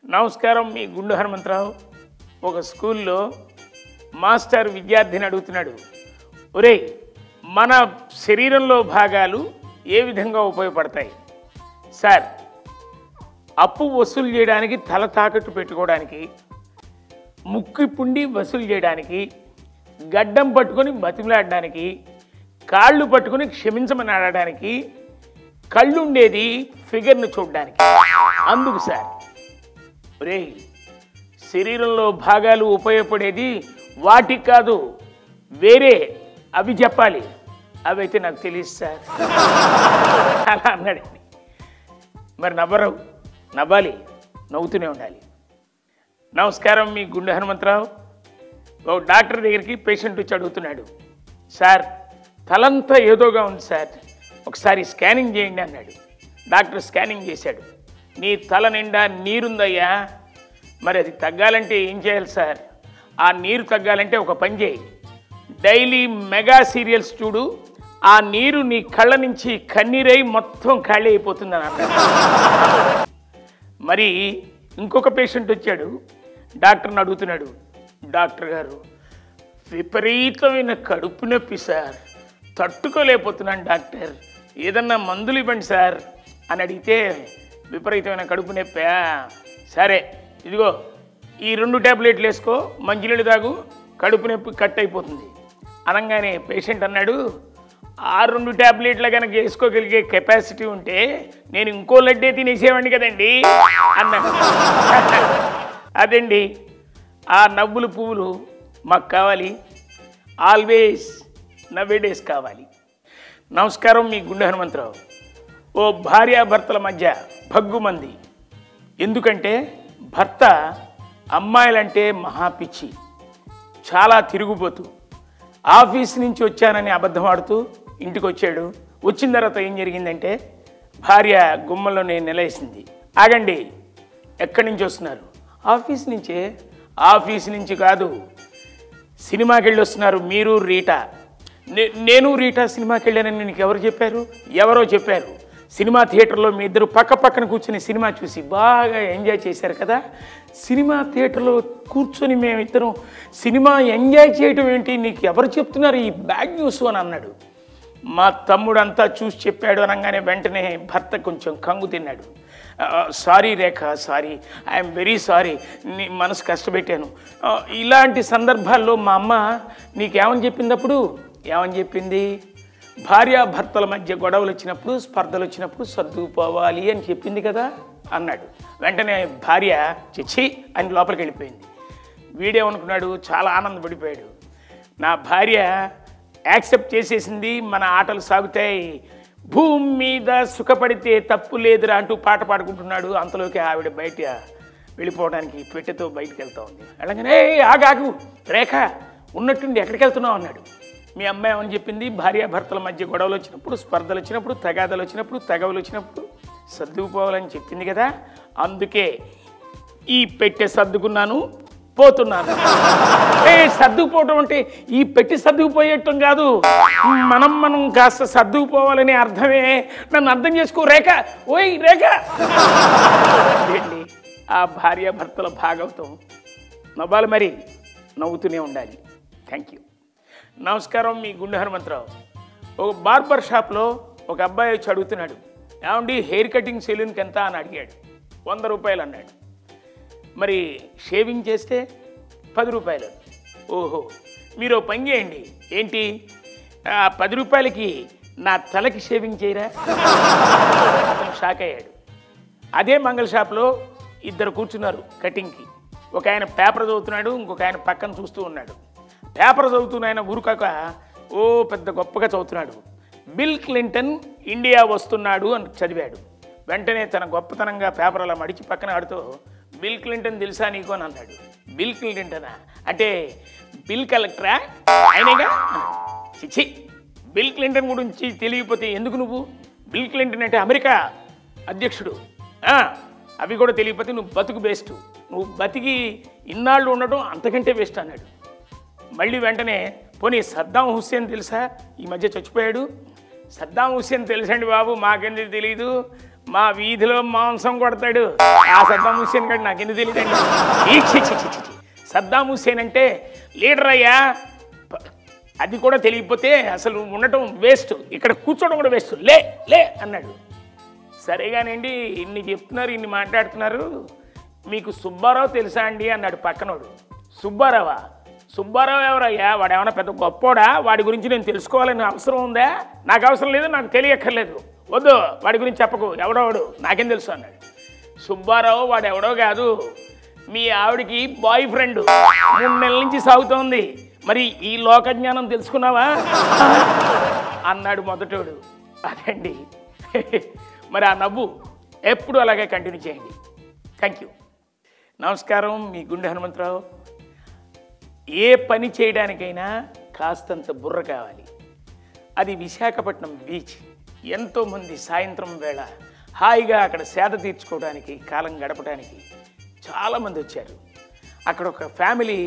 నమస్కారం, మీ గుండు హనుమంతరావు. ఒక స్కూల్లో మాస్టర్ విద్యార్థిని అడుగుతున్నాడు, ఒరే మన శరీరంలో భాగాలు ఏ విధంగా ఉపయోగపడతాయి? సార్, అప్పు వసూలు చేయడానికి, తల తాకట్టు పెట్టుకోవడానికి, ముక్కు పుండి వసూలు చేయడానికి, గడ్డం పట్టుకొని బతిమలాడడానికి, కాళ్ళు పట్టుకొని క్షమించమని ఆడడానికి, కళ్ళు ఉండేది ఫిగర్ను చూడడానికి. అందుకు సార్, ఒరే శరీరంలో భాగాలు ఉపయోగపడేది వాటికి కాదు, వేరే అవి చెప్పాలి. అవి అయితే నాకు తెలియదు సార్ అలా అన్నాడండి. మరి నవ్వరు, నవ్వాలి, నవ్వుతూనే ఉండాలి. నమస్కారం, మీ గుండు హనుమంతరావు. ఓ డాక్టర్ దగ్గరికి పేషెంట్ వచ్చి అడుగుతున్నాడు, సార్ తలంతా ఏదోగా ఉంది సార్, ఒకసారి స్కానింగ్ చేయండి అన్నాడు. డాక్టర్ స్కానింగ్ చేశాడు. నీ తల నిండా నీరుందయ్యా, మరి అది తగ్గాలంటే ఏం చేయాలి సార్? ఆ నీరు తగ్గాలంటే ఒక పని చేయి, డైలీ మెగా సీరియల్స్ చూడు, ఆ నీరు నీ కళ్ళ నుంచి కన్నీరై మొత్తం ఖాళీ అయిపోతుందని అన్నాడు. మరి ఇంకొక పేషెంట్ వచ్చాడు, డాక్టర్ని అడుగుతున్నాడు, డాక్టర్ గారు విపరీతమైన కడుపు నొప్పి సార్, తట్టుకోలేకపోతున్నాను డాక్టర్, ఏదన్నా మందులు ఇవ్వండి సార్ అని అడిగితే, విపరీతమైన కడుపు నొప్పా? సరే ఇదిగో ఈ 2 ట్యాబ్లెట్లు వేసుకో, మంచినీళ్ళు తాగు, కడుపు నొప్పి కట్ అయిపోతుంది అనగానే పేషెంట్ అన్నాడు, ఆ 2 ట్యాబ్లెట్లు కనుక వేసుకోగలిగే కెపాసిటీ ఉంటే నేను ఇంకో లడ్డే తినేసేవాడిని కదండి అన్నాడు. అదండి ఆ నవ్వులు పువ్వులు మాకు కావాలి, ఆల్వేస్ నవ్వేడేస్ కావాలి. నమస్కారం, మీ గుండు హనుమంతరావు. ఓ భార్యాభర్తల మధ్య భగ్గుమంది. ఎందుకంటే భర్త అమ్మాయిలంటే మహాపిచ్చి, చాలా తిరుగుపోతూ, ఆఫీస్ నుంచి వచ్చానని అబద్ధం ఆడుతూ ఇంటికి వచ్చాడు. వచ్చిన తర్వాత ఏం జరిగిందంటే, భార్య గుమ్మంలోనే నిలవేసింది. ఆగండి, ఎక్కడి నుంచి వస్తున్నారు? ఆఫీస్ నుంచే. ఆఫీస్ నుంచి కాదు, సినిమాకి వెళ్ళి వస్తున్నారు మీరు రీటా. నేను రీటా సినిమాకి వెళ్ళానని నీకు ఎవరు చెప్పారు? ఎవరో చెప్పారు. సినిమా థియేటర్లో మీ ఇద్దరు పక్క పక్కన కూర్చొని సినిమా చూసి బాగా ఎంజాయ్ చేశారు కదా. సినిమా థియేటర్లో కూర్చొని మేమిద్దరం సినిమా ఎంజాయ్ చేయటం ఏంటి, నీకు ఎవరు చెప్తున్నారు ఈ బ్యాడ్ న్యూస్ అని అన్నాడు. మా తమ్ముడు అంతా చూసి చెప్పాడు అనగానే వెంటనే భర్త కొంచెం కంగు తిన్నాడు. Sorry Rekha, sorry, I'm very sorry, నీ మనసు కష్టపెట్టాను. ఇలాంటి సందర్భాల్లో మా అమ్మ నీకేమని చెప్పింది? అప్పుడు ఏమని చెప్పింది? భార్యాభర్తల మధ్య గొడవలు వచ్చినప్పుడు, స్పర్ధలు వచ్చినప్పుడు సర్దుకుపోవాలి అని చెప్పింది కదా అన్నాడు. వెంటనే భార్య చిచ్చి అని లోపలికి వెళ్ళిపోయింది. వీడేమనుకున్నాడు, చాలా ఆనందపడిపోయాడు. నా భార్య యాక్సెప్ట్ చేసేసింది, మన ఆటలు సాగుతాయి, భూమి మీద సుఖపడితే తప్పు లేదురా అంటూ పాట పాడుకుంటున్నాడు. అంతలోకి ఆవిడ బయట వెళ్ళిపోవడానికి పెట్టెతో బయటకు వెళ్తూ ఉంది. వెళ్ళగానే ఆగాగు రేఖ, ఉన్నట్టుండి ఎక్కడికి వెళ్తున్నావు అన్నాడు. మీ అమ్మాయి ఏమని చెప్పింది? భార్యాభర్తల మధ్య గొడవలు వచ్చినప్పుడు, స్పర్ధలు వచ్చినప్పుడు, తగాదలు వచ్చినప్పుడు, తగవలు వచ్చినప్పుడు సర్దుకుపోవాలని చెప్పింది కదా, అందుకే ఈ పెట్టె సర్దుకున్నాను, పోతున్నాను. సర్దుకుపోవటం అంటే ఈ పెట్టి సర్దుకుపోయేయటం కాదు, మనం కాస్త సర్దుకుపోవాలనే అర్థమే. నన్ను అర్థం చేసుకో రేఖ, ఓయ్ రేఖ. ఏంటి ఆ భార్యాభర్తల భాగవతం? నవ్వాలి, మరి నవ్వుతూనే ఉండాలి. Thank you. నమస్కారం, మీ గుండు హనుమంతరావు. ఒక బార్బర్ షాప్లో ఒక అబ్బాయి వచ్చి అడుగుతున్నాడు, ఏమండి హెయిర్ కటింగ్ సెలూన్కి ఎంత అని అడిగాడు. 100 రూపాయలు అన్నాడు. మరి షేవింగ్ చేస్తే 10 రూపాయలు. ఓహో, మీరు పని చేయండి, ఏంటి 10 రూపాయలకి నా తలకి షేవింగ్ చేయరా? అతను షాక్ అయ్యాడు. అదే మంగళ షాప్లో 2 కూర్చున్నారు కటింగ్కి. ఒక ఆయన పేపర్ చదువుతున్నాడు, ఇంకొక ఆయన పక్కన చూస్తూ ఉన్నాడు. పేపర్ చదువుతున్న ఆయన ఊరుకాక ఓ పెద్ద గొప్పగా చదువుతున్నాడు. బిల్ క్లింటన్ ఇండియా వస్తున్నాడు అని చదివాడు. వెంటనే తన గొప్పతనంగా పేపర్ అలా మడిచి పక్కన ఆడుతూ, బిల్ క్లింటన్ తెలుసా నీకు అని అన్నాడు. బిల్ క్లింటనా అంటే బిల్ కలెక్టరా ఆయనేగా? చిచ్చి, బిల్ క్లింటన్ గురించి తెలియకపోతే ఎందుకు నువ్వు? బిల్ క్లింటన్ అంటే అమెరికా అధ్యక్షుడు, అవి కూడా తెలియకపోతే నువ్వు బతుకు బెస్ట్, నువ్వు బతికి ఇన్నాళ్ళు ఉండటం అంతకంటే బెస్ట్ అన్నాడు. మళ్ళీ వెంటనే పోనీ సద్దాం హుస్సేన్ తెలుసా, ఈ మధ్య చచ్చిపోయాడు? సద్దాం హుస్సేన్ తెలుసండి బాబు, మాకెందుకు తెలీదు, మా వీధిలో మాంసం కొడతాడు ఆ సద్దాం హుస్సేన్ గారు, నాకెందుకు తెలియదండి. సద్దాం హుస్సేన్ అంటే లీడర్ అయ్యా, అది కూడా తెలియకపోతే అసలు ఉండటం వేస్ట్, ఇక్కడ కూర్చోవడం కూడా వేస్ట్, లే లే అన్నాడు. సరేగానండి, ఇన్ని చెప్తున్నారు, ఇన్ని మాట్లాడుతున్నారు, మీకు సుబ్బారావు తెలుసా అండి అన్నాడు పక్కనోడు. సుబ్బారావా? సుబ్బారావు ఎవరయ్యా? వాడు ఏమైనా పెద్ద గొప్పోడా? వాడి గురించి నేను తెలుసుకోవాలని అవసరం ఉందా? నాకు అవసరం లేదు, నాకు తెలియక్కర్లేదు, వద్దు, వాడి గురించి చెప్పకు, ఎవడోవాడు నాకేం తెలుసు అన్నాడు. సుబ్బారావు వాడు ఎవడో కాదు, మీ ఆవిడికి బాయ్ ఫ్రెండ్, 3 నెలల నుంచి సాగుతోంది, మరి ఈ లోకజ్ఞానం తెలుసుకున్నావా అన్నాడు మొదటోడు. అదండి. మరి ఆ నవ్వు ఎప్పుడు అలాగే కంటిన్యూ చేయండి. Thank you. నమస్కారం, మీ గుండె హనుమంతరావు. ఏ పని చేయడానికైనా కాస్తంత బుర్ర కావాలి. అది విశాఖపట్నం బీచ్. ఎంతోమంది సాయంత్రం వేళ హాయిగా అక్కడ సేద తీర్చుకోవడానికి, కాలం గడపడానికి చాలామంది వచ్చారు. అక్కడ ఒక ఫ్యామిలీ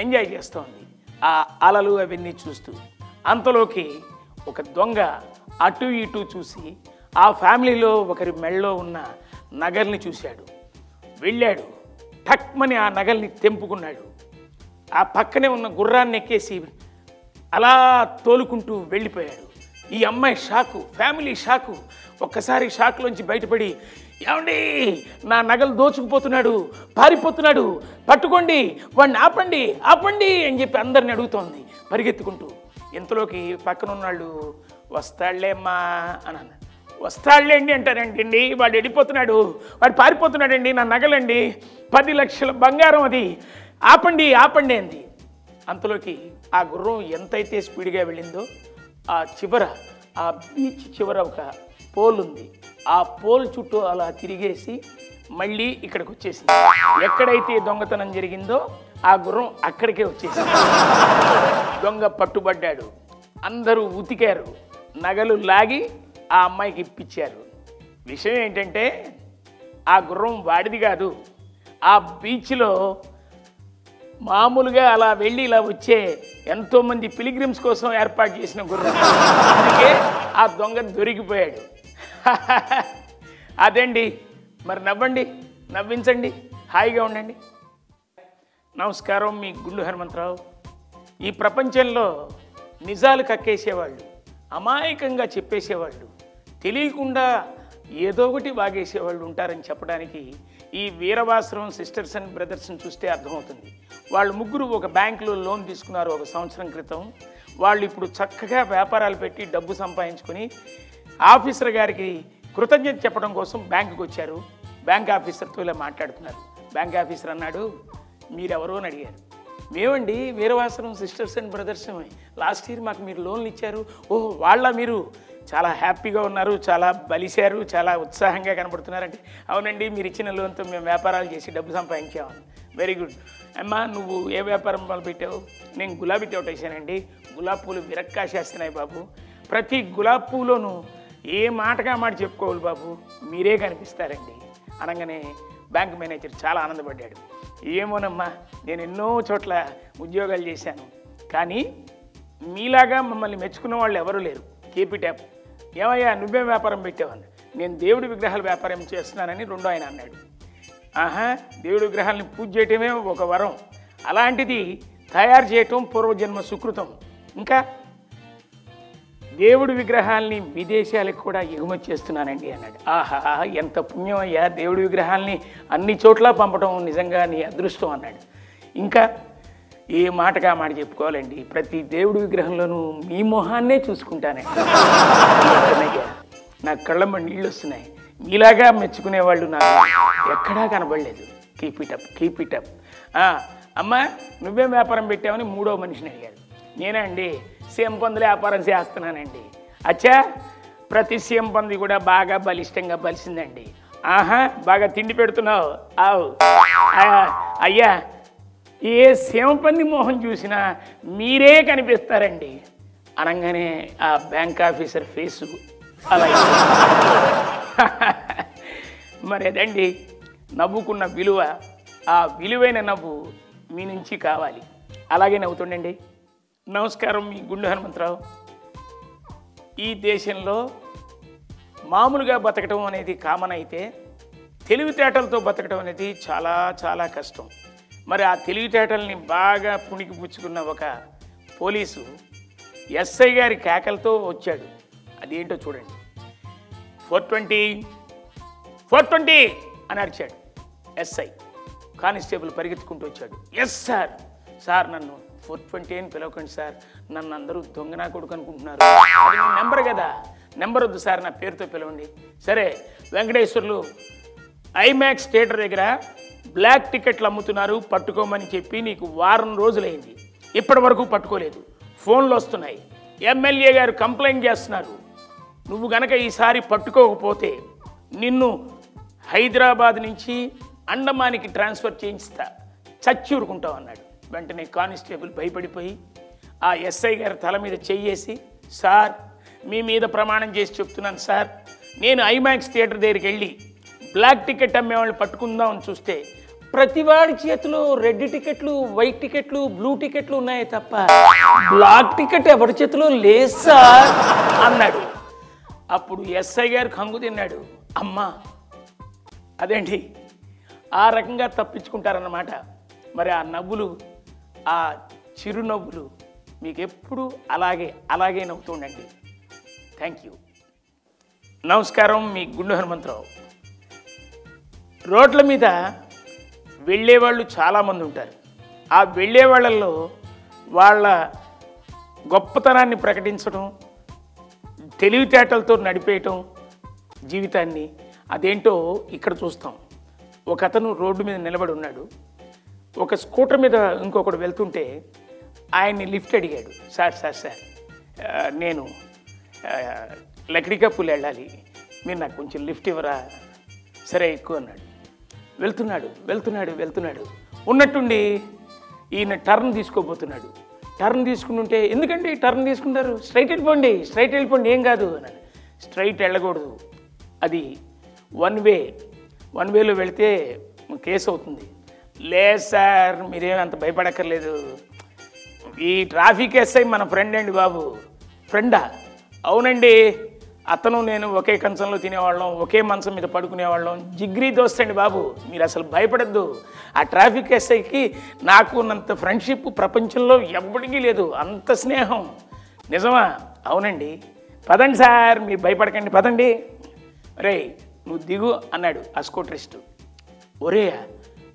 ఎంజాయ్ చేస్తోంది ఆ అలలు అవన్నీ చూస్తూ. అంతలోకి ఒక దొంగ అటు ఇటు చూసి ఆ ఫ్యామిలీలో ఒకరి మెళ్ళలో ఉన్న నగల్ని చూశాడు. వెళ్ళాడు, టక్మని ఆ నగల్ని తెంపుకున్నాడు. ఆ పక్కనే ఉన్న గుర్రాన్ని ఎక్కేసి అలా తోలుకుంటూ వెళ్ళిపోయాడు. ఈ అమ్మాయి షాకు, ఫ్యామిలీ షాకు. ఒక్కసారి షాక్లోంచి బయటపడి, ఏమండి నా నగలు దోచుకుపోతున్నాడు, పారిపోతున్నాడు, పట్టుకోండి, వాడిని ఆపండి ఆపండి అని చెప్పి అందరిని అడుగుతోంది పరిగెత్తుకుంటూ. ఇంతలోకి పక్కన ఉన్నాళ్ళు, వస్తాడులేమ్మా అని అన్నాడు. వస్తాడులేండి అంటారండి, వాడు వెళ్ళిపోతున్నాడు, వాడు పారిపోతున్నాడండి, నా నగలండి, 10 లక్షల బంగారం, అది ఆపండి ఆపండి అంది. అంతలోకి ఆ గుర్రం ఎంతైతే స్పీడ్గా వెళ్ళిందో ఆ చివర, ఆ బీచ్ చివర ఒక పోల్ ఉంది. ఆ పోల్ చుట్టూ అలా తిరిగేసి మళ్ళీ ఇక్కడికి వచ్చేసింది. ఎక్కడైతే దొంగతనం జరిగిందో ఆ గుర్రం అక్కడికే వచ్చేసింది. దొంగ పట్టుబడ్డాడు. అందరూ ఉతికారు, నగలు లాగి ఆ అమ్మాయికి ఇప్పించారు. విషయం ఏంటంటే ఆ గుర్రం వాడిది కాదు, ఆ బీచ్లో మామూలుగా అలా వెళ్ళి ఇలా వచ్చే ఎంతోమంది పిలిగ్రిమ్స్ కోసం ఏర్పాటు చేసిన గుర్రం. అందుకే ఆ దొంగ దొరికిపోయాడు. అదండి. మరి నవ్వండి, నవ్వించండి, హాయిగా ఉండండి. నమస్కారం, మీ గుండు హనుమంతరావు. ఈ ప్రపంచంలో నిజాలు కక్కేసేవాళ్ళు, అమాయకంగా చెప్పేసేవాళ్ళు, తెలియకుండా ఏదో ఒకటి వాగేసేవాళ్ళు ఉంటారని చెప్పడానికి ఈ వీరవాసరం సిస్టర్స్ అండ్ బ్రదర్స్ని చూస్తే అర్థమవుతుంది. వాళ్ళు ముగ్గురు ఒక బ్యాంకులో లోన్ తీసుకున్నారు 1 సంవత్సరం క్రితం. వాళ్ళు ఇప్పుడు చక్కగా వ్యాపారాలు పెట్టి డబ్బు సంపాదించుకొని ఆఫీసర్ గారికి కృతజ్ఞత చెప్పడం కోసం బ్యాంకుకి వచ్చారు. బ్యాంక్ ఆఫీసర్తో ఇలా మాట్లాడుతున్నారు. బ్యాంక్ ఆఫీసర్ అన్నాడు, మీరెవరో అని అడిగారు. మేమండి Veeravasaram sisters and brothers, last year మాకు మీరు లోన్లు ఇచ్చారు. ఓహో వాళ్ళ, మీరు చాలా హ్యాపీగా ఉన్నారు, చాలా బలిశారు, చాలా ఉత్సాహంగా కనబడుతున్నారంటే, అవునండి మీరు ఇచ్చిన లోన్తో మేము వ్యాపారాలు చేసి డబ్బు సంపాదించామని. Very good. అమ్మా నువ్వు ఏ వ్యాపారం మొదలుపెట్టావు? నేను గులాబీ తోట వేసానండి. గులాబీ పూలు విరక్కాసేస్తున్నాయి బాబు. ప్రతి గులాబీ పూలోనూ ఏ మాటగా మాట చెప్పుకోవాలి బాబు, మీరే కనిపిస్తారండి అనగానే బ్యాంక్ మేనేజర్ చాలా ఆనందపడ్డాడు. ఏమోనమ్మా, నేను ఎన్నో చోట్ల ఉద్యోగాలు చేశాను, కానీ మీలాగా మమ్మల్ని మెచ్చుకున్న వాళ్ళు ఎవరూ లేరు. KP tap. ఏమయ్యా నువ్వేం వ్యాపారం పెట్టావని? నేను దేవుడి విగ్రహాల వ్యాపారం చేస్తున్నానని రెండో ఆయన అన్నాడు. ఆహా, దేవుడి విగ్రహాలని పూజ చేయటమే ఒక వరం, అలాంటిది తయారు చేయటం పూర్వజన్మ సుకృతం. ఇంకా దేవుడి విగ్రహాల్ని విదేశాలకు కూడా ఎగుమతి చేస్తున్నానండి అన్నాడు. ఆహా, ఎంత పుణ్యం అయ్యా, దేవుడి విగ్రహాల్ని అన్ని చోట్ల పంపడం నిజంగా నీ అదృష్టం అన్నాడు. ఇంకా ఏ మాటగా మాట చెప్పుకోవాలండి, ప్రతి దేవుడి విగ్రహంలోనూ మీ మొహాన్నే చూసుకుంటానండి. నా కళ్ళమ్మ నీళ్ళు వస్తున్నాయి. మీలాగా మెచ్చుకునేవాళ్ళు నాకు ఎక్కడా కనబడలేదు. Keep it up. అమ్మ నువ్వేం వ్యాపారం పెట్టావని మూడో మనిషిని అడిగాడు. నేనే అండి సీఎం పందుల వ్యాపారం చేస్తున్నానండి. అచ్చా ప్రతి సీఎం పంది కూడా బాగా బలిష్టంగా బలిసిందండి. బాగా తిండి పెడుతున్నావు. అయ్యా ఏ సీఎం పంది మోహం చూసినా మీరే కనిపిస్తారండి అనగానే ఆ బ్యాంక్ ఆఫీసర్ ఫేసు అలా మరి అదండి నవ్వుకున్న విలువ. ఆ విలువైన నవ్వు మీ నుంచి కావాలి. అలాగే నవ్వుతుండండి. నమస్కారం, మీ గుండు హనుమంతరావు. ఈ దేశంలో మామూలుగా బతకడం అనేది కామన్ అయితే తెలివితేటలతో బతకడం అనేది చాలా చాలా కష్టం. మరి ఆ తెలివితేటల్ని బాగా పుణికిపుచ్చుకున్న ఒక పోలీసు ఎస్ఐ గారి కేకలతో వచ్చాడు. అదేంటో చూడండి. 420 అని అరిచాడు ఎస్ఐ. కానిస్టేబుల్ పరిగెత్తుకుంటూ వచ్చాడు. Yes sir. సార్ నన్ను 420 అని పిలవకండి సార్, నన్ను అందరూ దొంగనా కొడుకు అనుకుంటున్నారు. అది మీ నెంబర్ కదా, నెంబర్ వద్దు సార్, నా పేరుతో పిలవండి. సరే వెంకటేశ్వర్లు ఐమాక్స్ థియేటర్ దగ్గర బ్లాక్ టికెట్లు అమ్ముతున్నారు, పట్టుకోమని చెప్పి నీకు వారం రోజులైంది, ఇప్పటి వరకు పట్టుకోలేదు. ఫోన్లు వస్తున్నాయి, ఎమ్మెల్యే గారు కంప్లైంట్ చేస్తున్నారు. నువ్వు గనక ఈసారి పట్టుకోకపోతే నిన్ను హైదరాబాద్ నుంచి అండమానికి ట్రాన్స్ఫర్ చేయిస్తా, చచ్చి ఊరుకుంటావు అన్నాడు. వెంటనే కానిస్టేబుల్ భయపడిపోయి ఆ ఎస్ఐ గారి తల మీద చెయ్యేసి, సార్ మీ మీద ప్రమాణం చేసి చెప్తున్నాను సార్, నేను ఐమాక్స్ థియేటర్ దగ్గరికి వెళ్ళి బ్లాక్ టికెట్ అమ్మేవాళ్ళు పట్టుకుందామని చూస్తే ప్రతివాడి చేతిలో రెడ్ టికెట్లు, వైట్ టికెట్లు, బ్లూ టికెట్లు ఉన్నాయి తప్ప బ్లాక్ టికెట్ ఎవరి చేతిలో లేదు సార్ అన్నాడు. అప్పుడు ఎస్ఐ గారు కంగు తిన్నాడు. అమ్మా అదేంటి ఆ రకంగా తప్పించుకుంటారన్నమాట. మరి ఆ నవ్వులు, ఆ చిరునవ్వులు మీకు ఎప్పుడు అలాగే నవ్వుతుండండి. Thank you. నమస్కారం, మీ గుండు హనుమంతరావు. రోడ్ల మీద వెళ్ళేవాళ్ళు చాలామంది ఉంటారు. ఆ వెళ్ళే వాళ్ళల్లో వాళ్ళ గొప్పతనాన్ని ప్రకటించడం, తెలివితేటలతో నడిపేయటం జీవితాన్ని, అదేంటో ఇక్కడ చూస్తాం. ఒక అతను రోడ్డు మీద నిలబడి ఉన్నాడు. ఒక స్కూటర్ మీద ఇంకొకడు వెళ్తుంటే ఆయన్ని లిఫ్ట్ అడిగాడు. సార్ సార్ సార్ నేను లక్డికాపూల్ వెళ్ళాలి, మీరు నాకు కొంచెం లిఫ్ట్ ఇవ్వరా? సరే ఎక్కువ అన్నాడు. వెళ్తున్నాడు ఉన్నట్టుండి ఈయన టర్న్ తీసుకోబోతున్నాడు. టర్న్ తీసుకుంటుంటే, ఎందుకంటే టర్న్ తీసుకుంటారు, స్ట్రైట్ వెళ్ళిపోండి ఏం కాదు అన్నాడు. స్ట్రైట్ వెళ్ళకూడదు, అది వన్ వేలో వెళితే కేసు అవుతుంది. లేదు సార్ మీరేం అంత భయపడక్కర్లేదు, ఈ ట్రాఫిక్ ఎస్ఐ మన ఫ్రెండ్ అండి బాబు. ఫ్రెండా? అవునండి, అతను నేను ఒకే కంచంలో తినేవాళ్ళం, ఒకే మంచం మీద పడుకునేవాళ్ళం, జిగ్రీ దోస్తండి బాబు, మీరు అసలు భయపడద్దు. ఆ ట్రాఫిక్ ఎస్ఐకి నాకు ఉన్నంత ఫ్రెండ్షిప్ ప్రపంచంలో ఎవ్వడికి లేదు, అంత స్నేహం. నిజమా? అవునండి. పదండి సార్, మీరు భయపడకండి, పదండి. రే నువ్వు దిగు అన్నాడు ఆ స్కూటరిస్టు. ఒరే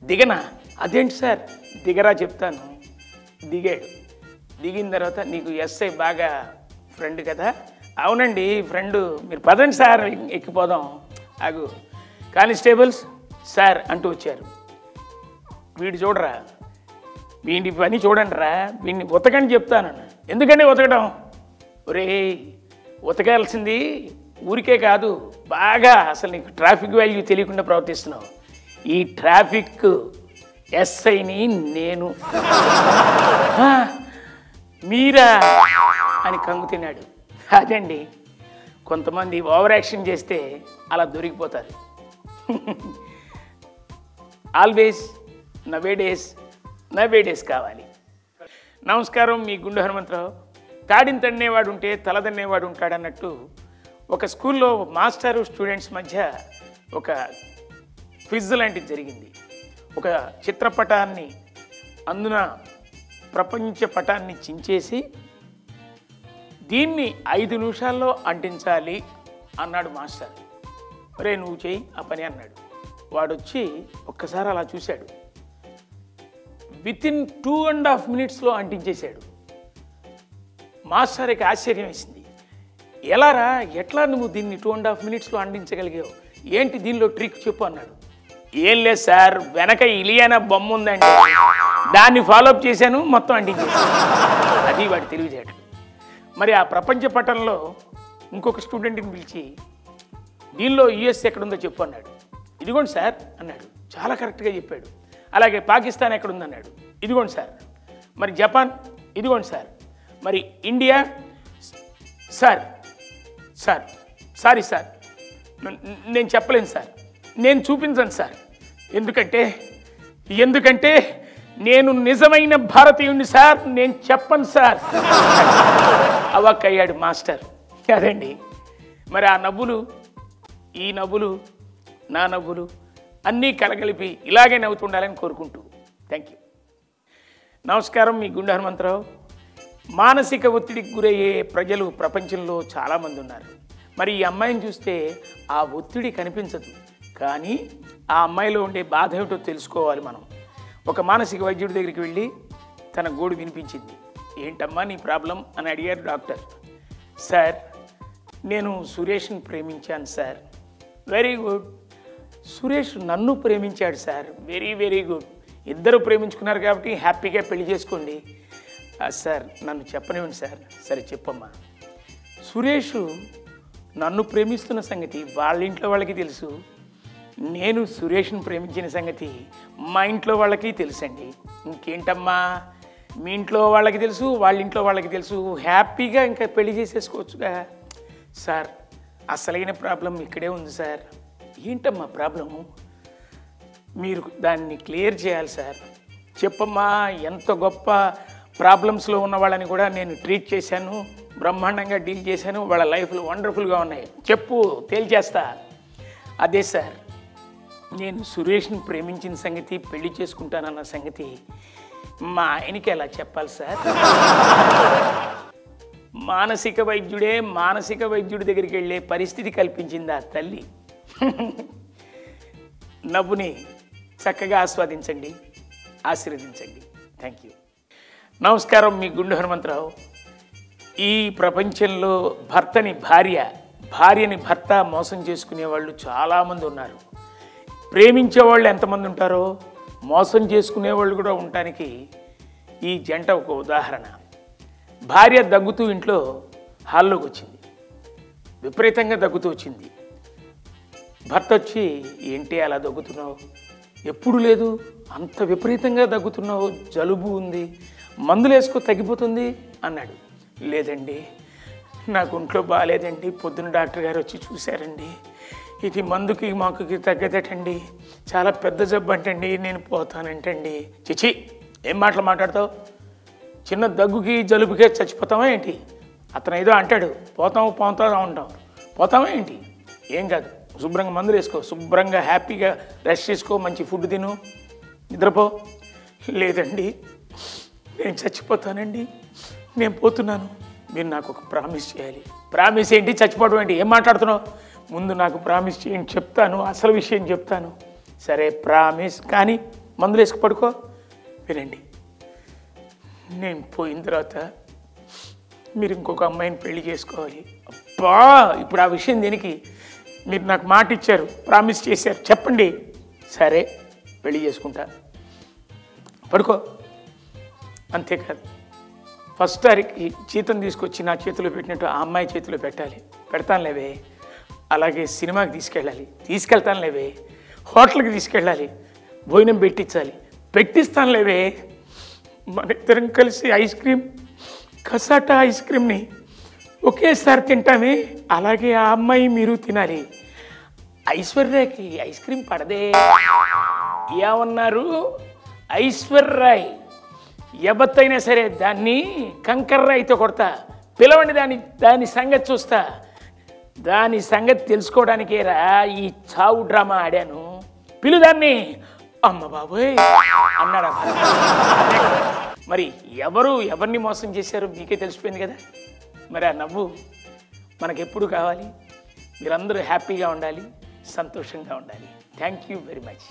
దిగనా? అదేంటి సార్? దిగరా చెప్తాను. దిగాడు. దిగిన తర్వాత, నీకు ఎస్ఐ బాగా ఫ్రెండ్ కదా? అవునండి ఫ్రెండు, మీరు పదండి సార్ ఎక్కిపోదాం. అగు కానిస్టేబుల్స్ సార్ అంటూ వచ్చారు. వీడు చూడరా, వీడి పని చూడండి రా, వీడిని ఉతకండి చెప్తాను. ఎందుకంటే ఉతకడం? ఒరే ఉతకాల్సింది ఊరికే కాదు, బాగా అసలు నీకు ట్రాఫిక్ వాల్యూ తెలియకుండా ప్రవర్తిస్తున్నావు. ఈ ట్రాఫిక్ ఎస్ఐని నేను. మీరా అని కంగు తిన్నాడు. అదండి, కొంతమంది ఓవర్ యాక్షన్ చేస్తే అలా దొరికిపోతారు. ఆల్వేస్ నవేడేస్ కావాలి. నమస్కారం, మీ గుండు హనుమంతరావు. తాడిని తన్నేవాడు ఉంటే తల తన్నేవాడు ఉంటాడన్నట్టు ఒక స్కూల్లో మాస్టరు స్టూడెంట్స్ మధ్య ఒక క్విజ్ లాంటిది జరిగింది. ఒక చిత్రపటాన్ని, అందున ప్రపంచ పటాన్ని చించేసి దీన్ని 5 నిమిషాల్లో అంటించాలి అన్నాడు మాస్టర్. ఒరే నువ్వు చెయ్యి ఆ పని అన్నాడు. వాడొచ్చి ఒక్కసారి అలా చూశాడు. వితిన్ 2.5 minutesలో అంటించేశాడు. మాస్టర్కి ఆశ్చర్యం వేసింది. ఎట్లా నువ్వు దీన్ని 2.5 minutesలో అంటించగలిగావు? ఏంటి దీనిలో ట్రిక్ చెప్పు అన్నాడు. ఏం లేదు సార్, వెనక ఇలియానా బొమ్మ ఉందండి, దాన్ని ఫాలోఅప్ చేశాను, మొత్తం అంటించేసాను. అది వాడి తెలివితేటలు. మరి ఆ ప్రపంచ పటంలో ఇంకొక స్టూడెంట్ని పిలిచి దీనిలో యుఎస్ ఎక్కడుందో చెప్పు అన్నాడు. ఇదిగోండి సార్ అన్నాడు, చాలా కరెక్ట్గా చెప్పాడు. అలాగే పాకిస్తాన్ ఎక్కడుందన్నాడు, ఇదిగోండి సార్. మరి జపాన్, ఇదిగోండి సార్. మరి India, sir sir sorry sir, నేను చెప్పలేను సార్, నేను చూపించను సార్, ఎందుకంటే నేను నిజమైన భారతీయుడిని సార్, నేను చెప్పను సార్. అవాక్కయ్యాడు మాస్టర్. అదండి మరి ఆ నవ్వులు, ఈ నవ్వులు, నా నవ్వులు అన్నీ కలగలిపి ఇలాగే నవ్వుతుండాలని కోరుకుంటూ థ్యాంక్ యూ. నమస్కారం, మీ గుండె హనుమంతరావు. మానసిక ఒత్తిడికి గురయ్యే ప్రజలు ప్రపంచంలో చాలామంది ఉన్నారు. మరి ఈ అమ్మాయిని చూస్తే ఆ ఒత్తిడి కనిపించదు, కానీ ఆ అమ్మాయిలో ఉండే బాధ ఏమిటో తెలుసుకోవాలి మనం. ఒక మానసిక వైద్యుడి దగ్గరికి వెళ్ళి తన గోడు వినిపించింది. ఏంటమ్మా నీ ప్రాబ్లం అని అడిగారు డాక్టర్. సార్, నేను సురేష్ని ప్రేమించాను సార్. Very good. సురేష్ నన్ను ప్రేమించాడు సార్. Very very good. ఇద్దరు ప్రేమించుకున్నారు కాబట్టి హ్యాపీగా పెళ్లి చేసుకోండి. సార్ నన్ను చెప్పనివ్వండి సార్. సరే చెప్పమ్మా. సురేష్ నన్ను ప్రేమిస్తున్న సంగతి వాళ్ళ ఇంట్లో వాళ్ళకి తెలుసు, నేను సురేష్ని ప్రేమించిన సంగతి మా ఇంట్లో వాళ్ళకి తెలుసండి. ఇంకేంటమ్మా, మీ ఇంట్లో వాళ్ళకి తెలుసు, వాళ్ళ ఇంట్లో వాళ్ళకి తెలుసు, హ్యాపీగా ఇంకా పెళ్లి చేసేసుకోవచ్చుగా. సార్ అసలైన ప్రాబ్లం ఇక్కడే ఉంది సార్. ఏంటమ్మా ప్రాబ్లము? మీరు దాన్ని క్లియర్ చేయాలి సార్. చెప్పమ్మా. ఎంత గొప్ప ప్రాబ్లమ్స్లో ఉన్న వాళ్ళని కూడా నేను ట్రీట్ చేశాను, బ్రహ్మాండంగా డీల్ చేశాను, వాళ్ళ లైఫ్లు వండర్ఫుల్గా ఉన్నాయి. చెప్పు, తేల్చేస్తా. అదే సార్, నేను సురేష్ని ప్రేమించిన సంగతి, పెళ్లి చేసుకుంటానన్న సంగతి మా ఆయనకి ఎలా చెప్పాలి సార్? మానసిక వైద్యుడి దగ్గరికి వెళ్ళే పరిస్థితి కల్పించింది ఆ తల్లి. నవ్వుని చక్కగా ఆస్వాదించండి, ఆశీర్వదించండి. Thank you. నమస్కారం, మీ గుండె హనుమంతరావు. ఈ ప్రపంచంలో భార్యని భర్త మోసం చేసుకునే వాళ్ళు చాలామంది ఉన్నారు. ప్రేమించే వాళ్ళు ఎంతమంది ఉంటారో మోసం చేసుకునే వాళ్ళు కూడా ఉండటానికి ఈ జంట ఒక ఉదాహరణ. భార్య దగ్గుతూ ఇంట్లో హాల్లోకి వచ్చింది, విపరీతంగా దగ్గుతూ వచ్చింది. భర్త వచ్చి, ఏంటి అలా దగ్గుతున్నావు? ఎప్పుడు లేదు, అంత విపరీతంగా దగ్గుతున్నావు, జలుబు ఉంది, మందులు వేసుకో తగ్గిపోతుంది అన్నాడు. లేదండి, నాకు ఒంట్లో బాగాలేదండి, పొద్దున్న డాక్టర్ గారు వచ్చి చూశారండి, ఇది మందుకి మాకుకి తగ్గదటండి, చాలా పెద్ద జబ్బు అంటండి, నేను పోతానంటండి. చిచి, ఏం మాట్లాడతావు? చిన్న దగ్గుకి జలుబుకే చచ్చిపోతావా ఏంటి? అతను ఏదో అంటాడు, పోతాము ఉంటాం, పోతావా ఏంటి? ఏం కాదు, శుభ్రంగా మందులు వేసుకో, శుభ్రంగా హ్యాపీగా రెస్ట్ చేసుకో, మంచి ఫుడ్ తిను, నిద్రపో. లేదండి, నేను చచ్చిపోతానండి, నేను పోతున్నాను, మీరు నాకు ఒక ప్రామిస్ చేయాలి. ప్రామిస్ ఏంటి, చచ్చిపోవడం ఏంటి, ఏం మాట్లాడుతున్నావు? ముందు నాకు ప్రామిస్ చేయండి, చెప్తాను, అసలు విషయం చెప్తాను. సరే ప్రామిస్, కానీ మందులు వేసుకు పడుకో. వినండి, నేను పోయిన తర్వాత మీరు ఇంకొక అమ్మాయిని పెళ్లి చేసుకోవాలి. అబ్బా, ఇప్పుడు ఆ విషయం దేనికి? మీరు నాకు మాట ఇచ్చారు, ప్రామిస్ చేశారు, చెప్పండి. సరే పెళ్లి చేసుకుంటా, పడుకో. అంతేకాదు, ఫస్ట్ తారీఖుకి జీతం తీసుకొచ్చి నా చేతిలో పెట్టినట్టు ఆ అమ్మాయి చేతిలో పెట్టాలి. పెడతానులేవే. అలాగే సినిమాకి తీసుకెళ్తానులేవే. హోటల్కి తీసుకెళ్ళాలి, భోజనం పెట్టిస్తానులేవే. మన ఇద్దరం కలిసి ఐస్ క్రీమ్, కసాటా ఐస్ క్రీమ్ని ఒకేసారి తింటామే, అలాగే ఆ అమ్మాయి మీరు తినాలి. ఐశ్వర్యకి ఐస్ క్రీమ్ పడదే. ఏమన్నారు? ఐశ్వర్యరాయ్ ఎవత్తైనా సరే దాన్ని కంకర్రాయితో కొడతా. పిలవండి, దాని సంగతి చూస్తా. దాని సంగతి తెలుసుకోవడానికేరా ఈ చావు డ్రామా ఆడాను. పిలుదాన్ని. అమ్మ బాబోయ్ అన్నాడు. మరి ఎవరిని మోసం చేశారో మీకే తెలిసిపోయింది కదా. మరి ఆ నవ్వు మనకెప్పుడు కావాలి? మీరందరూ హ్యాపీగా ఉండాలి, సంతోషంగా ఉండాలి. Thank you very much.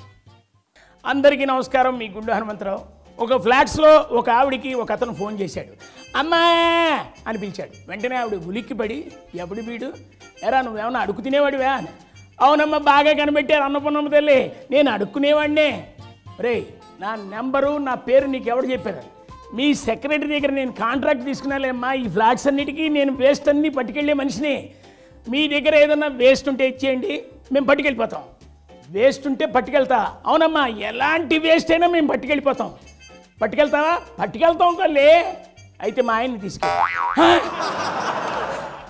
అందరికీ నమస్కారం, మీ గుండె హనుమంతరావు. ఒక ఫ్లాట్స్లో ఒక ఆవిడికి ఒక అతను ఫోన్ చేశాడు. అమ్మా అని పిలిచాడు. వెంటనే ఆవిడ ఉలిక్కిపడి, ఎవడు వీడు, ఎరా నువ్వేమన్నా అడుగు తినేవాడివా అని. అవునమ్మా, బాగా కనిపెట్టారు అన్నపూర్ణమ్మ తల్లి. నేను అడుక్కునేవాడినే. రే, నా నెంబరు నా పేరు నీకు ఎవరు చెప్పారు? మీ సెక్రటరీ దగ్గర నేను కాంట్రాక్ట్ తీసుకున్నాలేమ్మా. ఈ ఫ్లాట్స్ అన్నిటికీ నేను వేస్ట్ అన్నీ పట్టుకెళ్ళే మనిషిని. మీ దగ్గర ఏదన్నా వేస్ట్ ఉంటే ఇచ్చేయండి, మేము పట్టుకెళ్ళిపోతాం. వేస్ట్ ఉంటే పట్టుకెళ్తా. అవునమ్మా, ఎలాంటి వేస్ట్ అయినా మేము పట్టుకెళ్ళిపోతాం. పట్టుకెళ్తావా? పట్టుకెళ్తాం కల్లే. అయితే మా ఆయన్ని తీసుకెళ్ళి.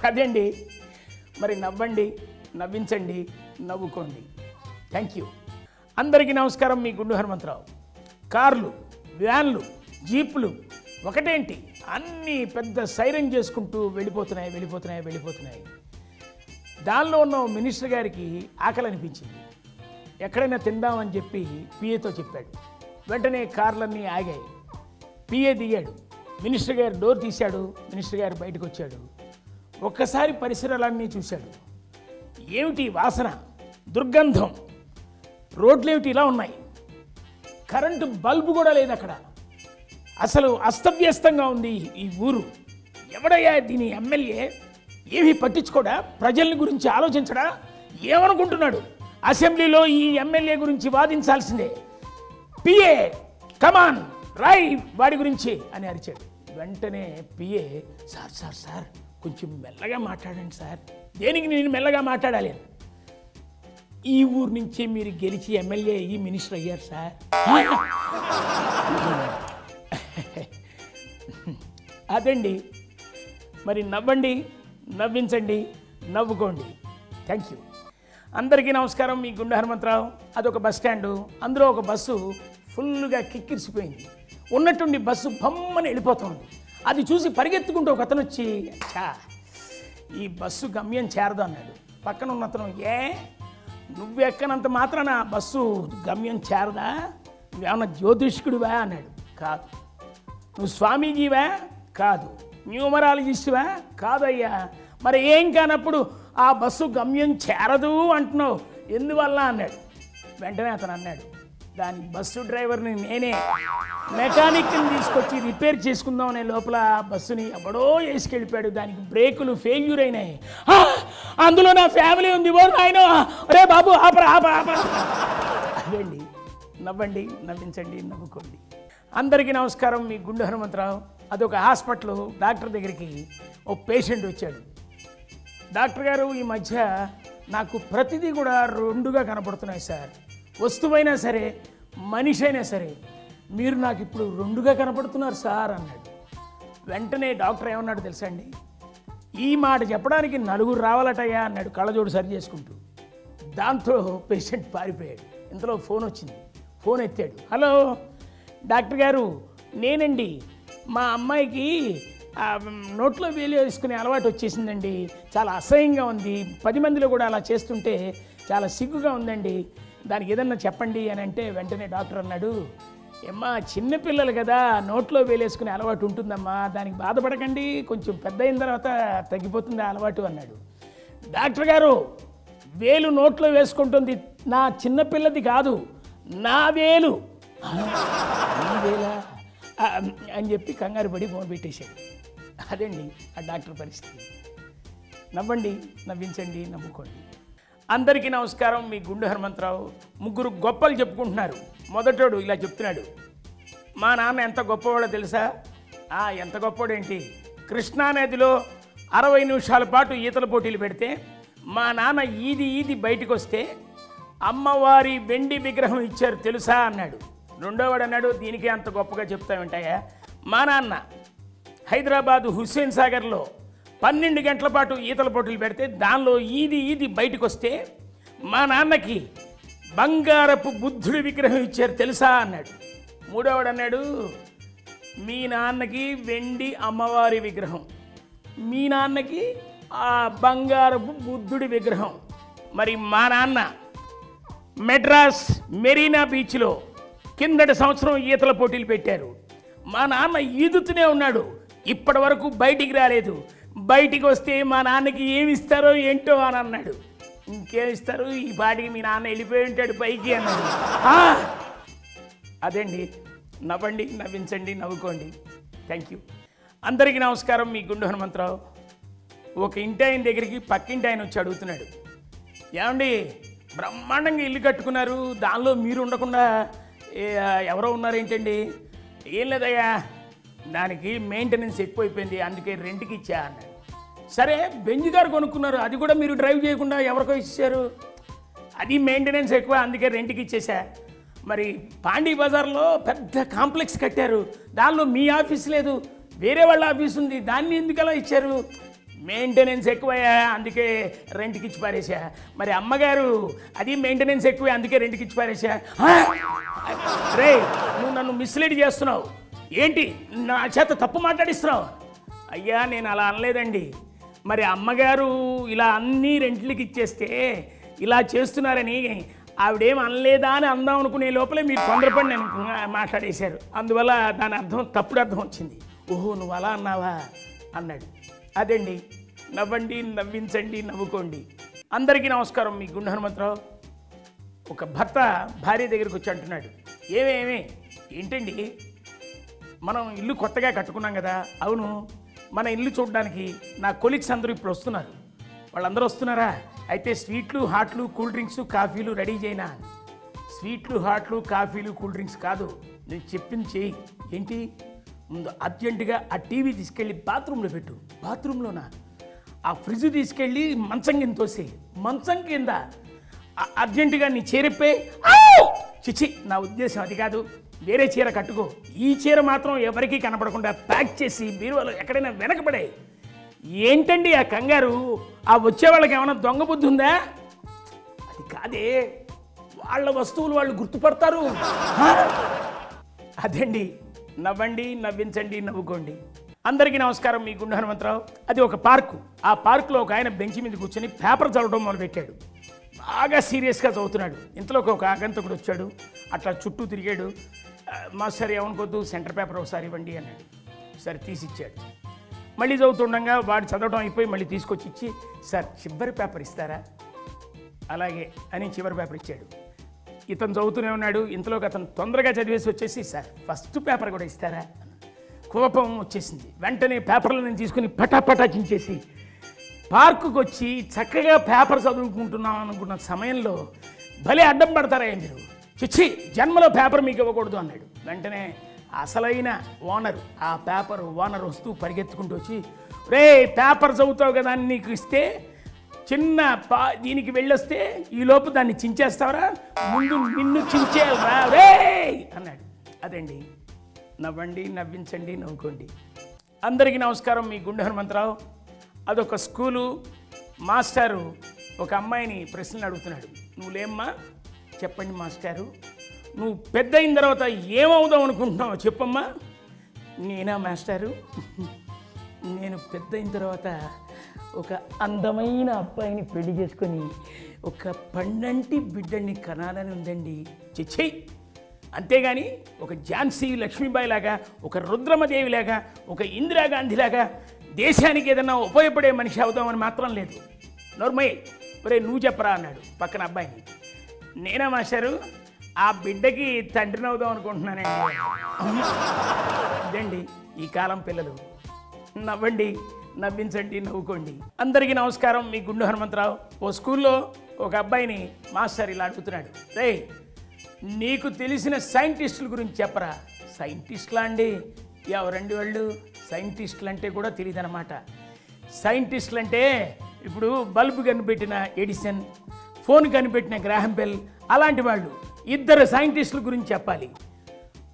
అదండి. మరి నవ్వండి, నవ్వించండి, నవ్వుకోండి. Thank you. అందరికీ నమస్కారం. మీ గుండు హనుమంతరావు. కార్లు, వ్యాన్లు, జీపులు ఒకటేంటి, అన్నీ పెద్ద సైరన్ చేసుకుంటూ వెళ్ళిపోతున్నాయి. దానిలో ఉన్న మినిస్టర్ గారికి ఆకలి అనిపించింది. ఎక్కడైనా తిందామని చెప్పి పిఏతో చెప్పాడు. వెంటనే కార్లన్నీ ఆగాయి. పిఏ దిగాడు. మినిస్టర్ గారు డోర్ తీశాడు. మినిస్టర్ గారు బయటకు వచ్చాడు. ఒక్కసారి పరిసరాలన్నీ చూశాడు. ఏమిటి వాసన, దుర్గంధం, రోడ్లేమిటి ఇలా ఉన్నాయి, కరెంటు బల్బు కూడా లేదు అక్కడ. అసలు అస్తవ్యస్తంగా ఉంది ఈ ఊరు. ఎవడయ్యా దీని ఎమ్మెల్యే? ఏమీ పట్టించుకోడా? ప్రజల్ని గురించి ఆలోచించడా? ఏమనుకుంటున్నాడు? అసెంబ్లీలో ఈ ఎమ్మెల్యే గురించి వాదించాల్సిందే. పిఏ కమాన్ రాయ్ వాడి గురించి అని అరిచాడు. వెంటనే పిఏ, సార్ కొంచెం మెల్లగా మాట్లాడండి సార్. దేనికి నేను మెల్లగా మాట్లాడాలి? ఈ ఊరు నుంచి మీరు గెలిచి ఎమ్మెల్యే అయ్యి మినిస్టర్ అయ్యారు సార్. అదండి. మరి నవ్వండి, నవ్వించండి, నవ్వుకోండి. Thank you. అందరికీ నమస్కారం. మీ గుండు హనుమంతరావు. అదొక బస్ స్టాండు. అందులో ఒక బస్సు ఫుల్గా కిక్కిరిసిపోయింది. ఉన్నట్టుండి బస్సు బొమ్మని వెళ్ళిపోతుంది. అది చూసి పరిగెత్తుకుంటూ ఒక అతను వచ్చి, చా, ఈ బస్సు గమ్యం చేరదు అన్నాడు. పక్కన ఉన్న అతను, నువ్వెక్కనంత మాత్రాన బస్సు గమ్యం చేరదా? నువ్వేమన్నా జ్యోతిష్కుడివా అన్నాడు. కాదు. నువ్వు స్వామీజీవా? కాదు. న్యూమరాలజిస్టువా? కాదయ్యా. మరి ఏం కానప్పుడు ఆ బస్సు గమ్యం చేరదు అంటున్నావు ఎందువల్ల అన్నాడు. వెంటనే అతను అన్నాడు, దాని బస్సు డ్రైవర్ని నేనే. మెకానిక్ని తీసుకొచ్చి రిపేర్ చేసుకుందాం అనే లోపల ఆ బస్సుని ఎవడో వేసుకెళ్ళిపోయాడు. దానికి బ్రేకులు ఫెయిల్యూర్ అయినాయి. అందులో నా ఫ్యామిలీ ఉంది. ఓ నాయన, రే బాబు ఆపరా. అదండి. నవ్వండి, నవ్వించండి, నవ్వుకోండి. అందరికీ నమస్కారం. మీ గుండు హనుమంతరావు. అదొక హాస్పిటల్. డాక్టర్ దగ్గరికి ఓ పేషెంట్ వచ్చాడు. డాక్టర్ గారు, ఈ మధ్య నాకు ప్రతిదీ కూడా రెండుగా కనపడుతున్నాయి సార్. వస్తువైనా సరే, మనిషి అయినా సరే, మీరు నాకు ఇప్పుడు రెండుగా కనపడుతున్నారు సార్ అన్నాడు. వెంటనే డాక్టర్ ఏమన్నాడు తెలుసా అండి? ఈ మాట చెప్పడానికి నలుగురు రావాలటయ్యా అన్నాడు, కళ్ళజోడు సరి చేసుకుంటూ. దాంతో పేషెంట్ పారిపోయాడు. ఇంతలో ఫోన్ వచ్చింది. ఫోన్ ఎత్తాడు. హలో డాక్టర్ గారు, నేనండి. మా అమ్మాయికి నోట్లో వేలు వేసుకునే అలవాటు వచ్చేసిందండి. చాలా అసహ్యంగా ఉంది. 10 మందిలో కూడా అలా చేస్తుంటే చాలా సిగ్గుగా ఉందండి. దానికి ఏదన్నా చెప్పండి అని అంటే వెంటనే డాక్టర్ అన్నాడు, ఏమ్మా, చిన్నపిల్లలు కదా, నోట్లో వేలేసుకునే అలవాటు ఉంటుందమ్మా, దానికి బాధపడకండి, కొంచెం పెద్ద అయిన తర్వాత తగ్గిపోతుంది ఆ అలవాటు అన్నాడు. డాక్టర్ గారు, వేలు నోట్లో వేసుకుంటుంది నా చిన్నపిల్లది కాదు, నా వేలు. వేలా అని చెప్పి కంగారు పడి ఫోన్ పెట్టేశాడు. అదండి ఆ డాక్టర్ పరిస్థితి. నవ్వండి, నవ్వించండి, నవ్వుకోండి. అందరికీ నమస్కారం. మీ గుండు హనుమంతరావు. ముగ్గురు గొప్పలు చెప్పుకుంటున్నారు. మొదటోడు ఇలా చెప్తున్నాడు, మా నాన్న ఎంత గొప్పవాడో తెలుసా? ఎంత గొప్పవాడేంటి? కృష్ణానదిలో 60 నిమిషాల పాటు ఈతల పోటీలు పెడితే మా నాన్న ఈది బయటకు వస్తే అమ్మవారి వెండి విగ్రహం ఇచ్చారు తెలుసా అన్నాడు. రెండోవాడు అన్నాడు, దీనికే అంత గొప్పగా చెప్తామంటాయా? మా నాన్న హైదరాబాదు హుస్సేన్ సాగర్లో 12 గంటల పాటు ఈతల పోటీలు పెడితే దానిలో ఈది బయటకు వస్తే మా నాన్నకి బంగారపు బుద్ధుడి విగ్రహం ఇచ్చారు తెలుసా అన్నాడు. మూడోవాడు అన్నాడు, మీ నాన్నకి వెండి అమ్మవారి విగ్రహం, మీ నాన్నకి ఆ బంగారపు బుద్ధుడి విగ్రహం. మరి మా నాన్న మెడ్రాస్ మెరీనా బీచ్లో కిందటి సంవత్సరం ఈతల పోటీలు పెట్టారు. మా నాన్న ఈదుతూనే ఉన్నాడు, ఇప్పటి వరకు బయటికి రాలేదు. బయటికి వస్తే మా నాన్నకి ఏమి ఇస్తారో ఏంటో అని అన్నాడు. ఇంకేమిస్తారు, ఈ పాటికి మీ నాన్న వెళ్ళిపోయి ఉంటాడు పైకి అన్నాడు. అదండి. నవ్వండి, నవ్వించండి, నవ్వుకోండి. Thank you. అందరికీ నమస్కారం. మీ గుండు హనుమంతరావు. ఒక ఇంటి ఆయన దగ్గరికి పక్కింటి ఆయన వచ్చి అడుగుతున్నాడు, ఏమండి బ్రహ్మాండంగా ఇల్లు కట్టుకున్నారు, దానిలో మీరు ఉండకుండా ఎవరో ఉన్నారేంటండి? ఏం లేదయ్యా, దానికి మెయింటెనెన్స్ ఎక్కువైపోయింది, అందుకే రెంట్కి ఇచ్చా అన్నాడు. సరే బెంజ్ కారు కొనుక్కున్నారు, అది కూడా మీరు డ్రైవ్ చేయకుండా ఎవరికో ఇచ్చారు, అది మెయింటెనెన్స్ ఎక్కువ, అందుకే రెంట్కి ఇచ్చేసా. మరి పాండీ బజార్లో పెద్ద కాంప్లెక్స్ కట్టారు, దానిలో మీ ఆఫీస్ లేదు, వేరే వాళ్ళ ఆఫీస్ ఉంది, దాన్ని ఎందుకు అలా ఇచ్చారు? మెయింటెనెన్స్ ఎక్కువయ్యా, అందుకే రెంట్కి ఇచ్చి పారేసా. మరి అమ్మగారు అది మెయింటెనెన్స్ ఎక్కువే, అందుకే రెంట్కి ఇచ్చి పారేసా. రే నువ్వు నన్ను మిస్లీడ్ చేస్తున్నావు ఏంటి, నా చేత తప్పు మాట్లాడిస్తున్నావు? అయ్యా నేను అలా అనలేదండి. మరి అమ్మగారు ఇలా అన్నీ రెంట్లకి ఇచ్చేస్తే ఇలా చేస్తున్నారని ఆవిడేం అనలేదా అని అందాం అనుకునే లోపలే మీరు తొందరపడి నేను మాట్లాడేశారు, అందువల్ల దాని అర్థం తప్పుడు అర్థం వచ్చింది. ఓహో నువ్వు అలా అన్నావా అన్నాడు. అదండి, నవ్వండి, నవ్వించండి, నవ్వుకోండి. అందరికీ నమస్కారం. మీ గుండు హనుమంతరావు. ఒక భర్త భార్య దగ్గరికి వచ్చి అంటున్నాడు, ఏమేమి ఏంటండి, మనం ఇల్లు కొత్తగా కట్టుకున్నాం కదా. అవును, మన ఇల్లు చూడడానికి నా కొలీగ్స్ అందరూ ఇప్పుడు వస్తున్నారు. వాళ్ళందరూ వస్తున్నారా? అయితే స్వీట్లు, హాట్లు, కూల్ డ్రింక్స్, కాఫీలు రెడీ చేయనా? స్వీట్లు, హాట్లు, కాఫీలు, కూల్ డ్రింక్స్ కాదు, నేను చెప్పింది చేయి. ఏంటి? ముందు అర్జెంటుగా ఆ టీవీ తీసుకెళ్ళి బాత్రూంలో పెట్టు. బాత్రూంలోనా? ఆ ఫ్రిడ్జ్ తీసుకెళ్ళి మంచం కింద తోసే. మంచం కింద అర్జెంటుగా నీ చీరపై. చిచి, నా ఉద్దేశం అది కాదు, వేరే చీర కట్టుకో. ఈ చీర మాత్రం ఎవరికీ కనపడకుండా ప్యాక్ చేసి బీరువాలో ఎక్కడైనా వెనకబడే. ఏంటండి ఆ కంగారు? ఆ వచ్చే వాళ్ళకి ఏమైనా దొంగ బుద్ధి ఉందా? అది కాదే, వాళ్ళ వస్తువులు వాళ్ళు గుర్తుపడతారు. అదండి, నవ్వండి, నవ్వించండి, నవ్వుకోండి. అందరికీ నమస్కారం. మీ గుండు హనుమంతరావు. అది ఒక పార్కు. ఆ పార్కులో ఒక ఆయన బెంచ్ మీద కూర్చొని పేపర్ చదవడం మొదలుపెట్టాడు. బాగా సీరియస్గా చదువుతున్నాడు. ఇంతలోకి ఒక ఆగంతకుడు వచ్చాడు, అట్లా చుట్టూ తిరిగాడు. మాస్టర్ ఏమనుకోద్దు, సెంటర్ పేపర్ ఒకసారి ఇవ్వండి అన్నాడు. సరే తీసిచ్చాడు. మళ్ళీ చదువుతుండగా వాడు చదవడం అయిపోయి మళ్ళీ తీసుకొచ్చి ఇచ్చి, సార్ చివరి పేపర్ ఇస్తారా? అలాగే అని చివరి పేపర్ ఇచ్చాడు. ఇతను చదువుతూనే ఉన్నాడు. ఇంతలోకి అతను తొందరగా చదివేసి వచ్చేసి, సార్ ఫస్ట్ పేపర్ కూడా ఇస్తారా? కోపం వచ్చేసింది. వెంటనే పేపర్లను తీసుకుని పటాపటా చించేసి పార్కుకు వచ్చి చక్కగా పేపర్ చదువుకుంటున్నాం అనుకున్న సమయంలో భలే అడ్డం పడతారా మీరు? చిచ్చి, జన్మలో పేపర్ మీకు ఇవ్వకూడదు అన్నాడు. వెంటనే అసలైన ఓనరు, ఆ పేపర్ ఓనర్ వస్తూ పరిగెత్తుకుంటూ వచ్చి, రే పేపర్ చదువుతావు కదా అని నీకు ఇస్తే చిన్న దీనికి వెళ్ళొస్తే ఈలోపు దాన్ని చించేస్తావరా? ముందు నిన్ను చించేయాలరా రే అన్నాడు. అదండి, నవ్వండి, నవ్వించండి, నవ్వుకోండి. అందరికీ నమస్కారం. మీ గుండు హనుమంతరావు. అదొక స్కూలు. మాస్టారు ఒక అమ్మాయిని ప్రశ్నలు అడుగుతున్నాడు. నువ్వు లేమ్మా, చెప్పండి మాస్టారు, నువ్వు పెద్ద అయిన తర్వాత ఏమవుదాం అనుకుంటున్నావు చెప్పమ్మా. నేనా మాస్టారు, నేను పెద్ద అయిన తర్వాత ఒక అందమైన అబ్బాయిని పెళ్లి చేసుకొని ఒక పండంటి బిడ్డని కనాలని ఉందండి. చిచ్చై, అంతేగాని ఒక ఝాన్సీ లక్ష్మీబాయి లాగా, ఒక రుద్రమదేవి లాగా, ఒక ఇందిరాగాంధీ లాగా దేశానికి ఏదన్నా ఉపయోగపడే మనిషి అవుదామని మాత్రం లేదు. నోర్మయ్య, ఒరే నువ్వు చెప్పరా అన్నాడు పక్కన అబ్బాయిని. నేనా మాస్టారు, ఆ బిడ్డకి తండ్రిని అవుదాం అనుకుంటున్నానండి. ఇదండి ఈ కాలం పిల్లలు. నవ్వండి, నవ్వించండి, నవ్వుకోండి. అందరికీ నమస్కారం. మీ గుండు హనుమంతరావు. ఓ స్కూల్లో ఒక అబ్బాయిని మాస్టర్ ఇలా అడుగుతున్నాడు, రే నీకు తెలిసిన సైంటిస్టుల గురించి చెప్పరా. సైంటిస్టులా అండి? ఎవరండి వాళ్ళు? సైంటిస్టులు అంటే కూడా తెలియదు అన్నమాట. సైంటిస్టులు అంటే ఇప్పుడు బల్బు కనిపెట్టిన ఎడిసన్, ఫోన్ కనిపెట్టిన గ్రాహం బెల్, అలాంటి వాళ్ళు. ఇద్దరు సైంటిస్టుల గురించి చెప్పాలి.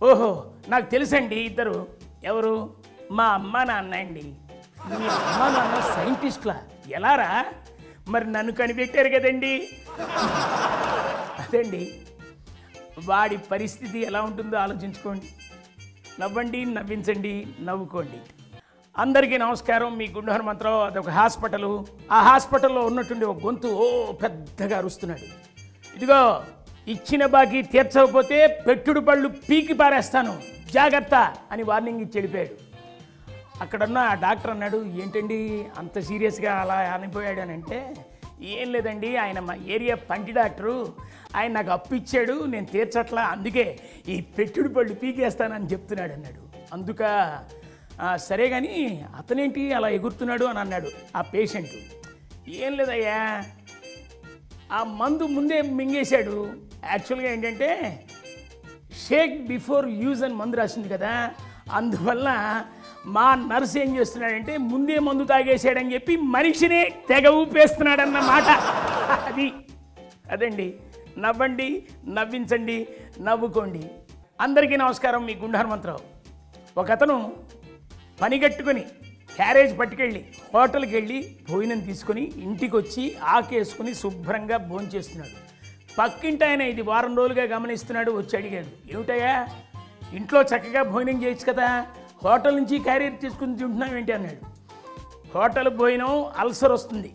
ఓహో నాకు తెలుసండి ఇద్దరు. ఎవరు? మా అమ్మ నాన్న అండి. మీ అమ్మ నాన్న సైంటిస్టులా? ఎలారా? మరి నన్ను కనిపెట్టారు కదండి. అదండి, వాడి పరిస్థితి ఎలా ఉంటుందో ఆలోచించుకోండి. నవ్వండి, నవ్వించండి, నవ్వుకోండి. అందరికీ నమస్కారం. మీ గుండు హనుమంతరావు. అదొక హాస్పిటలు. ఆ హాస్పిటల్లో ఉన్నటువంటి ఒక గొంతు పెద్దగా అరుస్తున్నాడు. ఇదిగో, ఇచ్చిన బాకీ తీర్చకపోతే పెట్టుడు పళ్ళు పీకి పారేస్తాను, జాగ్రత్త అని వార్నింగ్ ఇచ్చి వెళ్ళిపోయాడు. అక్కడున్న డాక్టర్ అన్నాడు, ఏంటండి అంత సీరియస్గా అలా అనిపోయాడు అని అంటే, ఏం లేదండి, ఆయన మా ఏరియా పంటి డాక్టరు, ఆయన నాకు అప్పు ఇచ్చాడు, నేను తీర్చట్లా, అందుకే ఈ పెట్టుడు పళ్ళు పీకేస్తానని చెప్తున్నాడు అన్నాడు. అందుక సరే కానీ అతనేంటి అలా ఎగురుతున్నాడు అని అన్నాడు ఆ పేషెంట్. ఏం లేదయ్యా, ఆ మందు ముందే మింగేశాడు. యాక్చువల్గా ఏంటంటే షేక్ బిఫోర్ యూజ్ అని మందు రాసింది కదా, అందువల్ల మా నర్స్ ఏం చేస్తున్నాడంటే ముందే మందు తాగేసాడని చెప్పి మనిషినే తెగ ఊపేస్తున్నాడన్న మాట. అదండి. నవ్వండి, నవ్వించండి, నవ్వుకోండి. అందరికీ నమస్కారం. మీ గుండు హనుమంతరావు. ఒకతను పనిగట్టుకొని క్యారేజ్ పట్టుకెళ్ళి హోటల్కి వెళ్ళి భోజనం తీసుకొని ఇంటికి వచ్చి ఆకేసుకుని శుభ్రంగా భోంచేస్తున్నాడు. పక్కింటి ఆయన ఇది వారం రోజులుగా గమనిస్తున్నాడు. వచ్చి అడిగాడు, ఏమిటయ్యా ఇంట్లో చక్కగా భోజనం చేయొచ్చు కదా, హోటల్ నుంచి క్యారియర్ తీసుకుని తింటున్నాం ఏంటి అన్నాడు. హోటల్ భోజనం అల్సర్ వస్తుంది,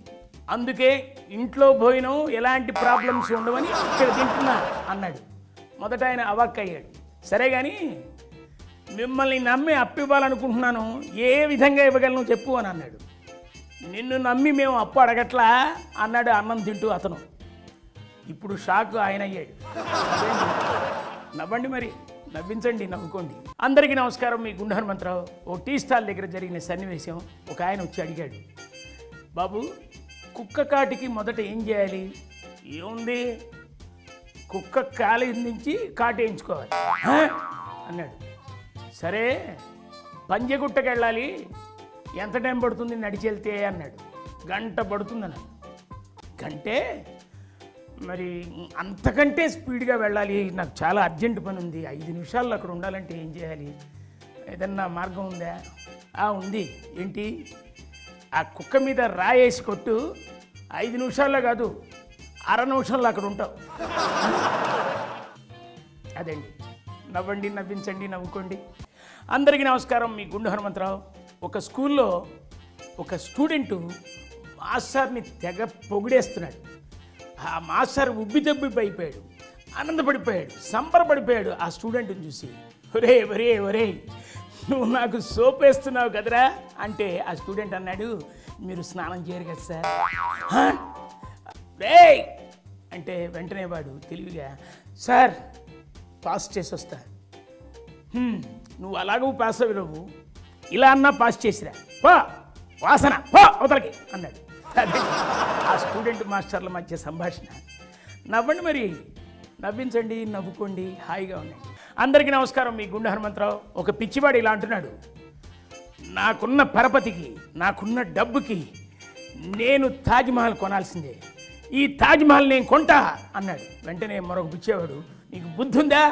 అందుకే ఇంట్లో భోజనం ఎలాంటి ప్రాబ్లమ్స్ ఉండవని ఇక్కడ తింటున్నా అన్నాడు. మొదట ఆయన అవాక్కయ్యాడు. సరే కానీ మిమ్మల్ని నమ్మి అప్పు ఇవ్వాలనుకుంటున్నాను, ఏ విధంగా ఇవ్వగలను చెప్పు అని అన్నాడు. నిన్ను నమ్మి మేము అప్పు అడగట్లా అన్నాడు అన్నం తింటూ అతను. ఇప్పుడు షాక్ ఆయన అయ్యాడు. నవ్వండి మరి, నవ్వించండి, నవ్వుకోండి. అందరికీ నమస్కారం. మీ గుండు హనుమంతరావు. ఓ టీ స్టాల్ దగ్గర జరిగిన సన్నివేశం. ఒక ఆయన వచ్చి అడిగాడు, బాబు కుక్క కాటికి మొదట ఏం చేయాలి? ఏముంది, కుక్క కాలి నుంచి కాటు వేయించుకోవాలి అన్నాడు. సరే పంజగుట్టకి వెళ్ళాలి, ఎంత టైం పడుతుంది నడిచి వెళ్తే అన్నాడు. గంట పడుతుందన్నాడు. గంటే మరి అంతకంటే స్పీడ్గా వెళ్ళాలి, నాకు చాలా అర్జెంట్ పని ఉంది, 5 నిమిషాల్లో అక్కడ ఉండాలంటే ఏం చేయాలి? ఏదన్నా మార్గం ఉందా? ఉంది. ఏంటి? ఆ కుక్క మీద రాయేసి కొట్టు, 5 నిమిషాల్లో కాదు 1/2 నిమిషంలో అక్కడ ఉంటావు. అదండి. నవ్వండి, నవ్వించండి, నవ్వుకోండి. అందరికీ నమస్కారం. మీ గుండు హనుమంతరావు. ఒక స్కూల్లో ఒక స్టూడెంటు మాస్టర్ని తెగ పొగిడేస్తున్నాడు. ఆ మాస్టర్ ఉబ్బితబ్బిపోయిపోయాడు, ఆనందపడిపోయాడు, సంబరపడిపోయాడు ఆ స్టూడెంట్ని చూసి. ఒరే ఒరే ఒరే, నువ్వు నాకు సోప్ వేస్తున్నావు కదరా అంటే ఆ స్టూడెంట్ అన్నాడు, మీరు స్నానం చేయరు కదా సార్. రే అంటే వెంటనే వాడు తెలివిగా, సార్ పాస్ చేసి వస్తా. నువ్వు అలాగూ పాస్ అవ్వలేవు, ఇలా అన్నా పాస్ చేసిరా, పో వాసన పో అవతలకి అన్నాడు. అదే ఆ స్టూడెంట్ మాస్టర్ల మధ్య సంభాషణ. నవ్వండి మరి, నవ్వించండి, నవ్వుకోండి, హాయిగా ఉండండి. అందరికీ నమస్కారం. మీ గుండు హనుమంతరావు. ఒక పిచ్చివాడు ఇలా అంటున్నాడు, నాకున్న పరపతికి, నాకున్న డబ్బుకి నేను తాజ్మహల్ కొనాల్సిందే, ఈ తాజ్మహల్ నేను కొంటా అన్నాడు. వెంటనే మరొక పిచ్చేవాడు, నీకు బుద్ధి ఉందా?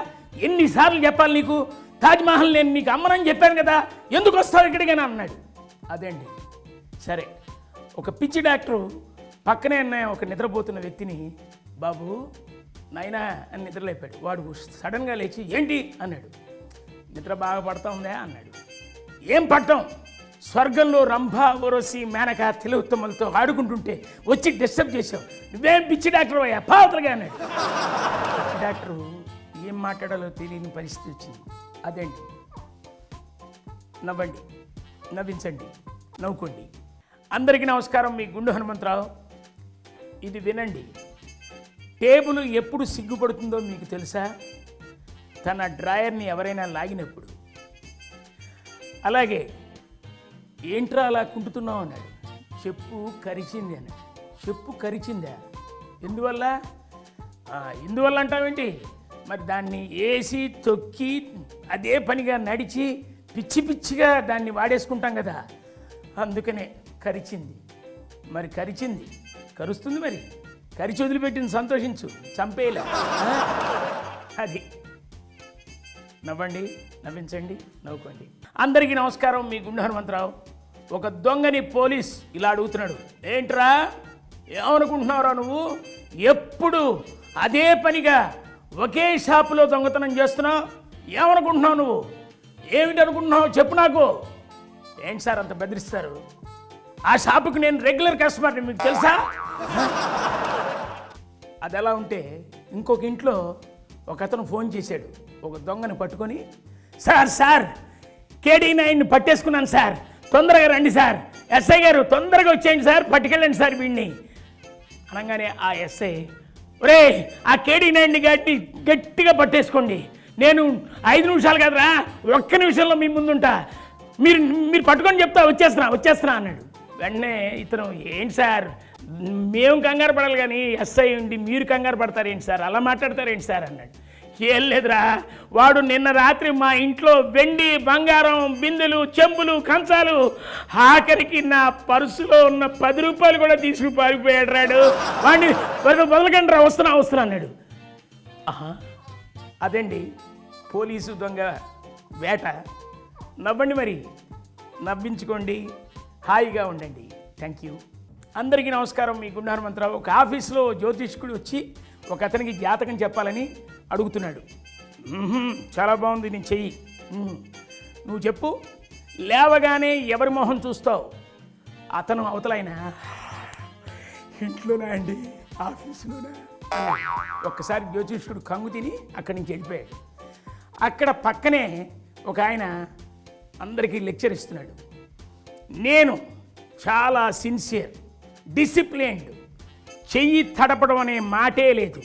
ఎన్నిసార్లు చెప్పాలి నీకు? తాజ్మహల్ నేను నీకు అమ్మనని చెప్పాను కదా, ఎందుకు వస్తావు ఇక్కడికైనా అన్నాడు. అదేండి. సరే, ఒక పిచ్చి డాక్టరు పక్కనే ఉన్న ఒక నిద్రపోతున్న వ్యక్తిని, బాబు నాయనా అని నిద్రలేపాడు. వాడు సడన్గా లేచి ఏంటి అన్నాడు. నిద్ర బాగా పడతా ఉందా అన్నాడు. ఏం పట్టం, స్వర్గంలో రంభ ఓరసి మేనక తిలోత్తమలతో ఆడుకుంటుంటే వచ్చి డిస్టర్బ్ చేసావు, నువ్వేం పిచ్చి డాక్టర్ అయ్యా పావతలుగా అన్నాడు. పిచ్చి డాక్టరు ఏం మాట్లాడాలో తెలియని పరిస్థితి వచ్చింది. అదేంటి. నవ్వండి, నవ్వించండి, నవ్వుకోండి. అందరికీ నమస్కారం. మీ గుండు హనుమంతరావు. ఇది వినండి. టేబుల్ ఎప్పుడు సిగ్గుపడుతుందో మీకు తెలుసా? తన డ్రాయర్ని ఎవరైనా లాగినప్పుడు. అలాగే ఏంట్రా అలా కుంటుతున్నావు అన్నాడు. చెప్పు కరిచింది అన్నాడు. చెప్పు కరిచిందా? ఎందువల్ల? ఎందువల్ల అంటావేంటి? మరి దాన్ని వేసి తొక్కి అదే పనిగా నడిచి పిచ్చి పిచ్చిగా దాన్ని వాడేసుకుంటాం కదా, అందుకనే కరిచింది. మరి కరిచింది, కరుస్తుంది, మరి కరిచి వదిలిపెట్టింది, సంతోషించు, చంపేలా. అది. నవ్వండి, నవ్వించండి, నవ్వుకోండి. అందరికీ నమస్కారం. మీ గుండు హనుమంతరావు. ఒక దొంగని పోలీస్ ఇలా అడుగుతున్నాడు, ఏంట్రా ఏమనుకుంటున్నావురా నువ్వు? ఎప్పుడు అదే పనిగా ఒకే షాపులో దొంగతనం చేస్తున్నావు, ఏమనుకుంటున్నావు నువ్వు? ఏమిటి అనుకుంటున్నావు చెప్పు నాకు. ఏంటి సార్ అంత బెదిరిస్తారు? ఆ షాపుకి నేను రెగ్యులర్ కస్టమర్ని, మీకు తెలుసా? అది ఎలా ఉంటే ఇంకొక ఇంట్లో ఒక అతను ఫోన్ చేశాడు ఒక దొంగని పట్టుకొని, సార్ KD9 పట్టేసుకున్నాను సార్, తొందరగా రండి సార్, ఎస్ఐ గారు తొందరగా వచ్చేయండి సార్, పట్టుకెళ్ళండి సార్ వీడిని అనగానే ఆ ఎస్ఐ, ఒరే ఆ KD9 గాడిని గట్టిగా పట్టేసుకోండి, నేను 5 నిమిషాలు కదరా, 1 నిమిషంలో మీ ముందుంటా, మీరు పట్టుకొని చెప్తా వచ్చేస్తున్నా అన్నాడు. వెంటనే ఇతను, ఏంటి సార్ మేము కంగారు పడాలి కానీ ఎస్ఐ ఉండి మీరు కంగారు పడతారేంటి సార్, అలా మాట్లాడతారేంటి సార్ అన్నాడు. ఏం లేదురా, వాడు నిన్న రాత్రి మా ఇంట్లో వెండి బంగారం బిందెలు చెంబులు కంచాలు ఆఖరికి నా పర్సులో ఉన్న 10 రూపాయలు కూడా తీసుకు పారిపోయాడు రాడు, వాడిని వదలకండి రా, వస్తున్నా అన్నాడు. అదండి పోలీసు దొంగ వేట. నవ్వండి, మరి నవ్వించుకోండి, హాయిగా ఉండండి. Thank you. అందరికీ నమస్కారం. మీ గుండు హనుమంతరావు. ఒక ఆఫీస్లో జ్యోతిష్కుడు వచ్చి ఒక అతనికి జాతకం చెప్పాలని అడుగుతున్నాడు. చాలా బాగుంది, నేను చెయ్యి, నువ్వు చెప్పు, లేవగానే ఎవరి మొహం చూస్తావు? అతను అవతలైన ఇంట్లోనా అండి, ఆఫీసులోనా? ఒక్కసారి జ్యోతిష్కుడు కంగు తిని అక్కడి నుంచి వెళ్ళిపోయాడు. అక్కడ పక్కనే ఒక ఆయన అందరికీ లెక్చర్ ఇస్తున్నాడు. నేను చాలా సిన్సియర్, డిసిప్లిన్డ్, చెయ్యి తడపడం అనే మాటే లేదు,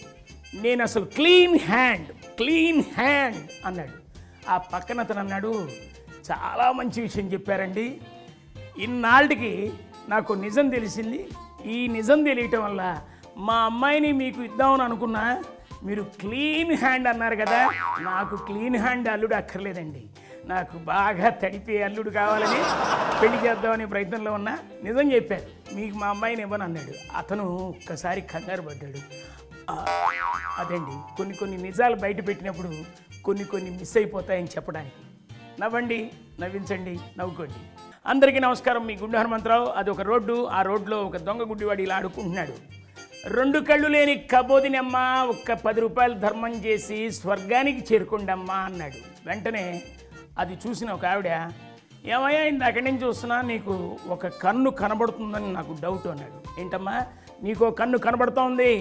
నేను అసలు క్లీన్ హ్యాండ్ అన్నాడు. ఆ పక్కన అతను అన్నాడు, చాలా మంచి విషయం చెప్పారండి, ఇన్నాళ్ళకి నాకు నిజం తెలిసింది, ఈ నిజం తెలియటం వల్ల మా అమ్మాయిని మీకు ఇద్దామని అనుకున్నా, మీరు క్లీన్ హ్యాండ్ అన్నారు కదా, నాకు క్లీన్ హ్యాండ్ అల్లుడు అక్కర్లేదండి, నాకు బాగా తడిపే అల్లుడు కావాలని పెళ్లి చేద్దామనే ప్రయత్నంలో ఉన్నా, నిజం చెప్పారు, మీకు మా అమ్మాయిని ఇవ్వను అన్నాడు. అతను ఒక్కసారి కంగారు పడ్డాడు. అదండి కొన్ని నిజాలు బయట పెట్టినప్పుడు కొన్ని మిస్ అయిపోతాయని చెప్పడానికి. నవ్వండి, నవ్వించండి, నవ్వుకోండి. అందరికీ నమస్కారం. మీ గుండు హనుమంతరావు. అది ఒక రోడ్డు. ఆ రోడ్లో ఒక దొంగ గుడ్డివాడు ఇలా ఆడుకుంటున్నాడు. 2 కళ్ళు లేని కబోదినమ్మ, ఒక్క 10 రూపాయలు ధర్మం చేసి స్వర్గానికి చేరుకోండమ్మా అన్నాడు. వెంటనే అది చూసిన ఒక ఆవిడ, ఏమయ్యా ఇందాక నుంచి చూస్తున్నా, నీకు ఒక కన్ను కనబడుతుందని నాకు డౌట్ అన్నాడు. ఏంటమ్మా, నీకు కన్ను కనబడుతోంది?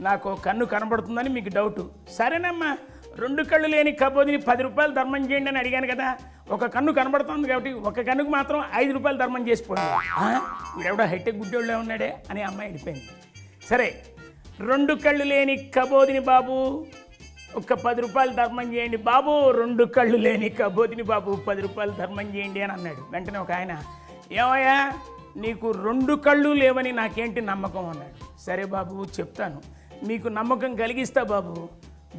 నాకు కన్ను కనబడుతుందని మీకు డౌటు. సరేనమ్మా, 2 కళ్ళు లేని కబోదిని 10 రూపాయలు ధర్మం చేయండి అని అడిగాను కదా, ఒక కన్ను కనబడుతుంది కాబట్టి ఒక కన్నుకు మాత్రం 5 రూపాయలు ధర్మం చేసిపోయింది. వీడెవడో హైటెక్ గుడ్డోళ్ళే ఉన్నాడే అని అమ్మాయి వెళ్ళిపోయింది. సరే, 2 కళ్ళు లేని కబోదిని బాబు, ఒక 10 రూపాయలు ధర్మం చేయండి బాబు. 2 కళ్ళు లేని కబోదిని బాబు, 10 రూపాయలు ధర్మం చేయండి అని అన్నాడు. వెంటనే ఒక ఆయన, ఏమయ్యా నీకు 2 కళ్ళు లేవని నాకేంటి నమ్మకం అన్నాడు. సరే బాబు చెప్తాను, మీకు నమ్మకం కలిగిస్తా బాబు.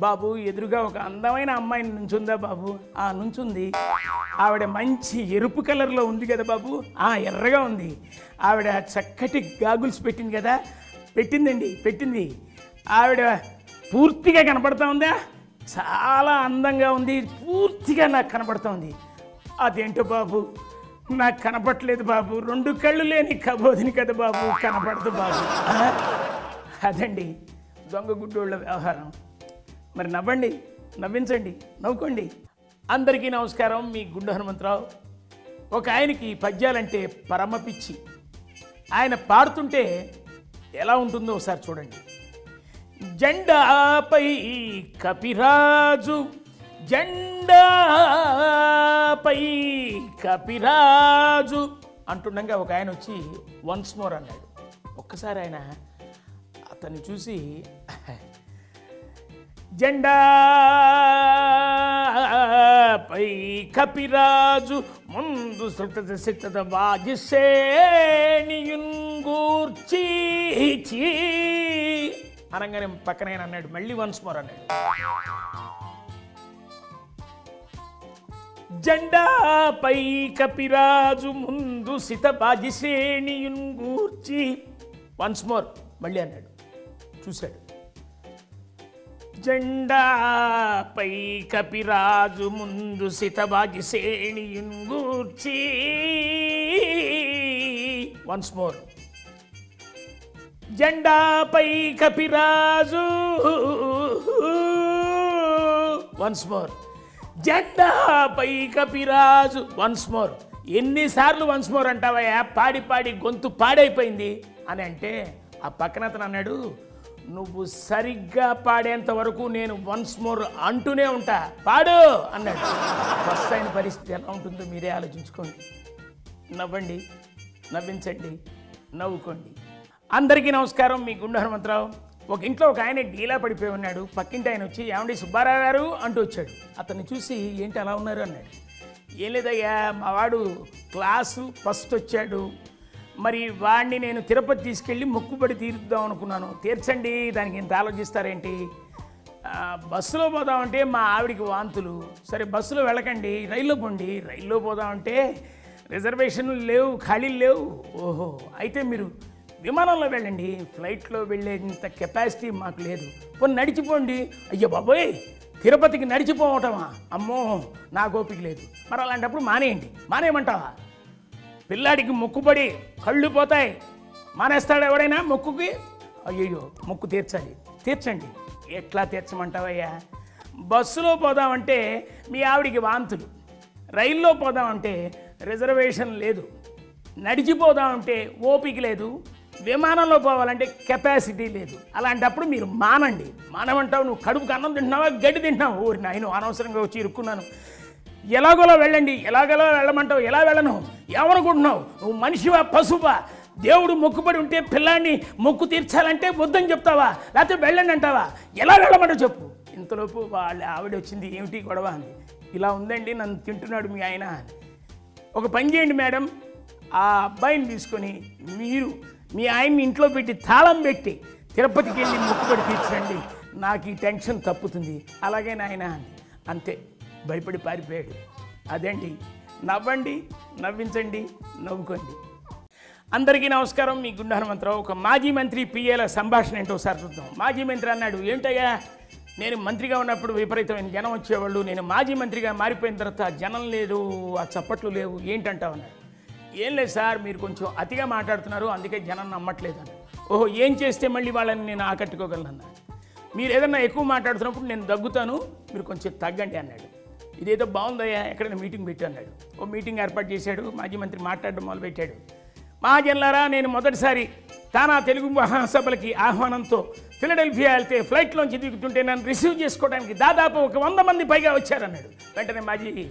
బాబు ఎదురుగా ఒక అందమైన అమ్మాయిని నుంచుందా బాబు? నుంచుంది. ఆవిడ మంచి ఎరుపు కలర్లో ఉంది కదా బాబు? ఎర్రగా ఉంది. ఆవిడ చక్కటి గాగుల్స్ పెట్టింది కదా? పెట్టింది. ఆవిడ పూర్తిగా కనపడతా ఉందా? చాలా అందంగా ఉంది, పూర్తిగా నాకు కనపడతా ఉంది. అదేంటో బాబు, నాకు కనపడలేదు బాబు, 2 కళ్ళు లేని కబోదిని కదా బాబు, కనపడదు బాబు. అదండి దొంగ గుడ్డోళ్ళ వ్యవహారం. మరి నవ్వండి, నవ్వించండి, నవ్వుకోండి. అందరికీ నమస్కారం. మీ గుండు హనుమంతరావు. ఒక ఆయనకి పద్యాలంటే పరమ పిచ్చి. ఆయన పాడుతుంటే ఎలా ఉంటుందో ఒకసారి చూడండి. జెండాపై కపిరాజు, జెండాపై కపిరాజు అంటుండగా ఒక ఆయన వచ్చి వన్స్ మోర్ అన్నాడు. ఒక్కసారి ఆయన అతన్ని చూసి, జెండాపై కపిరాజు ముందు సిట్టద వాజిసేనియుంగూర్చి అనగానే పక్కన అన్నాడు, మళ్ళీ వన్స్ మోర్ అన్నాడు. జెండాపై కపిరాజు ముందు సిత బాజిసేనియుంగూర్చి వన్స్ మోర్ మళ్ళీ అన్నాడు. చూశాడు, జెండాపై కపిరాజు ముందు సితబాజిసేణియుంగూర్చి వన్స్ మోర్. జెండాపై కపిరాజు వన్స్ మోర్. జెండాపై కపిరాజు వన్స్ మోర్. ఎన్నిసార్లు వన్స్ మోర్ అంటావయ్యా? పాడి గొంతు పాడైపోయింది అని అంటే ఆ పక్కన అతను అన్నాడు, నువ్వు సరిగ్గా పాడేంత వరకు నేను వన్స్ మోర్ అంటూనే ఉంటా, పాడు అన్నాడు. ఫస్ట్ అయిన పరిస్థితి ఎలా ఉంటుందో మీరే ఆలోచించుకోండి. నవ్వండి, నవ్వించండి, నవ్వుకోండి. అందరికీ నమస్కారం. మీ గుండు హనుమంతరావు. ఒక ఇంట్లో ఒక ఆయన డీలా పడిపోయి ఉన్నాడు. పక్కింటి ఆయన వచ్చి, ఏమండి సుబ్బారావు గారు అంటూ వచ్చాడు. అతన్ని చూసి, ఏంటి అలా ఉన్నారు అన్నాడు. ఏం లేదయ్యా, మా వాడు క్లాసు ఫస్ట్ వచ్చాడు, మరి వాడిని నేను తిరుపతి తీసుకెళ్ళి మొక్కుబడి తీరుద్దాం అనుకున్నాను. తీర్చండి, దానికి ఇంత ఆలోచిస్తారేంటి? బస్సులో పోదామంటే మా ఆవిడికి వాంతులు. సరే బస్సులో వెళ్ళకండి, రైల్లో పోండి. రైల్లో పోదామంటే రిజర్వేషన్లు లేవు, ఖాళీలు లేవు. ఓహో, అయితే మీరు విమానంలో వెళ్ళండి, ఫ్లైట్లో వెళ్ళేంత కెపాసిటీ మాకు లేదు. పోనీ నడిచిపోండి. అయ్యో బాబోయ్, తిరుపతికి నడిచిపోవటమా? అమ్మో, నాకు ఓపిక లేదు. మరి అలాంటప్పుడు మానేయండి. మానేయమంటావా? పిల్లాడికి మొక్కుబడి, కళ్ళు పోతాయి. మానేస్తాడు ఎవడైనా మొక్కుకి? అయ్యో, మొక్కు తీర్చాలి, తీర్చండి. ఎట్లా తీర్చమంటావయ్యా? బస్సులో పోదామంటే మీ ఆవిడికి వాంతులు, రైల్లో పోదామంటే రిజర్వేషన్ లేదు, నడిచిపోదామంటే ఓపిక లేదు, విమానంలో పోవాలంటే కెపాసిటీ లేదు. అలాంటప్పుడు మీరు మానండి. మానమంటావు? నువ్వు కడుపుకి అన్నం తింటున్నావా, గడ్డి తింటున్నావు? ఊరి నాయను, అనవసరంగా వచ్చి ఇరుక్కున్నాను. ఎలాగోలా వెళ్ళండి. ఎలాగోలా వెళ్ళమంటావు? ఎలా వెళ్ళను? ఏమనుకుంటున్నావు? నువ్వు మనిషివా, పశువా? దేవుడు మొక్కుబడి ఉంటే పిల్లాన్ని మొక్కు తీర్చాలంటే వద్దని చెప్తావా, లేకపోతే వెళ్ళండి అంటావా? ఎలా వెళ్ళమంటావు చెప్పు? ఇంతలోపు వాళ్ళ ఆవిడ వచ్చింది. ఏమిటి గొడవ అని. ఇలా ఉందండి, నన్ను తింటున్నాడు మీ ఆయన. ఒక పని చేయండి మేడం, ఆ అబ్బాయిని తీసుకొని మీరు మీ ఆయన్ని ఇంట్లో పెట్టి తాళం పెట్టి తిరుపతికి వెళ్ళి మొక్కుబడి తీర్చండి, నాకు ఈ టెన్షన్ తప్పుతుంది. అలాగే నాయన అని. అంతే, భయపడి పారిపోయాడు. అదండి. నవ్వండి, నవ్వించండి, నవ్వుకోండి. అందరికీ నమస్కారం. మీ గుండు హనుమంతరావు. ఒక మాజీ మంత్రి పిఏల సంభాషణ ఏంటో ఒకసారి చూద్దాం. మాజీ మంత్రి అన్నాడు, ఏంటయ్యా నేను మంత్రిగా ఉన్నప్పుడు విపరీతమైన జనం వచ్చేవాళ్ళు, నేను మాజీ మంత్రిగా మారిపోయిన తర్వాత జనం లేదు, ఆ చప్పట్లు లేవు, ఏంటంటావు అన్నాడు. ఏం లేదు సార్, మీరు కొంచెం అతిగా మాట్లాడుతున్నారు, అందుకే జనం నమ్మట్లేదు అన్నాడు. ఓహో, ఏం చేస్తే మళ్ళీ వాళ్ళని నేను ఆకట్టుకోగలను అన్నాడు. మీరు ఏదన్నా ఎక్కువ మాట్లాడుతున్నప్పుడు నేను దగ్గుతాను, మీరు కొంచెం తగ్గండి అన్నాడు. ఇదేదో బాగుందయ్యా, ఎక్కడైనా మీటింగ్ పెట్టి అన్నాడు. ఓ మీటింగ్ ఏర్పాటు చేశాడు. మాజీ మంత్రి మాట్లాడడం మొదలుపెట్టాడు. మహాజనులారా, నేను మొదటిసారి తానా తెలుగు మహాసభలకి ఆహ్వానంతో ఫిలడెల్ఫియా వెళ్తే ఫ్లైట్లోంచి దిగుతుంటే నన్ను రిసీవ్ చేసుకోవడానికి దాదాపు 100 మంది పైగా వచ్చారన్నాడు. వెంటనే మాజీ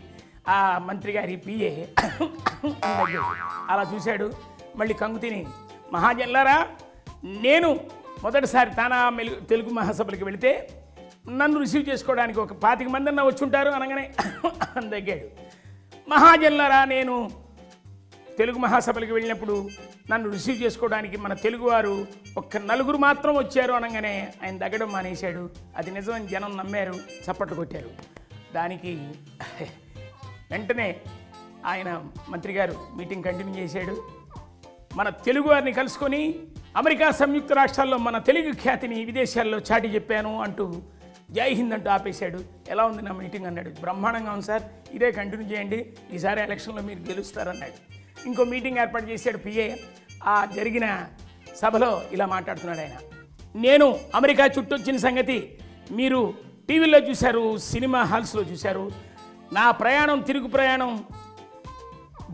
ఆ మంత్రి గారి పిఏ అలా చూశాడు. మళ్ళీ కంగు తిని, మహాజనులారా, నేను మొదటిసారి తానా తెలుగు మహాసభలకు వెళితే నన్ను రిసీవ్ చేసుకోవడానికి 25 మంది అన్న వచ్చి ఉంటారు అనగానే దగ్గాడు. మహాజనులారా, నేను తెలుగు మహాసభలకు వెళ్ళినప్పుడు నన్ను రిసీవ్ చేసుకోవడానికి మన తెలుగువారు 4 మాత్రం వచ్చారు అనగానే ఆయన దగ్గడం మానేశాడు. అది నిజమని జనం నమ్మారు, చప్పట్లు కొట్టారు. దానికి వెంటనే ఆయన మంత్రి గారు మీటింగ్ కంటిన్యూ చేశాడు. మన తెలుగువారిని కలుసుకొని అమెరికా సంయుక్త రాష్ట్రాల్లో మన తెలుగు ఖ్యాతిని విదేశాల్లో చాటి చెప్పాను అంటూ జై హింద్ అంటూ ఆపేశాడు. ఎలా ఉంది నా మీటింగ్ అన్నాడు. బ్రహ్మాండంగా ఉంది సార్, ఇదే కంటిన్యూ చేయండి, ఈసారి ఎలక్షన్లో మీరు గెలుస్తారన్నాడు. ఇంకో మీటింగ్ ఏర్పాటు చేశాడు పిఏ. ఆ జరిగిన సభలో ఇలా మాట్లాడుతున్నాడు ఆయన. నేను అమెరికా చుట్టొచ్చిన సంగతి మీరు టీవీలో చూశారు, సినిమా హాల్స్లో చూశారు. నా ప్రయాణం, తిరుగు ప్రయాణం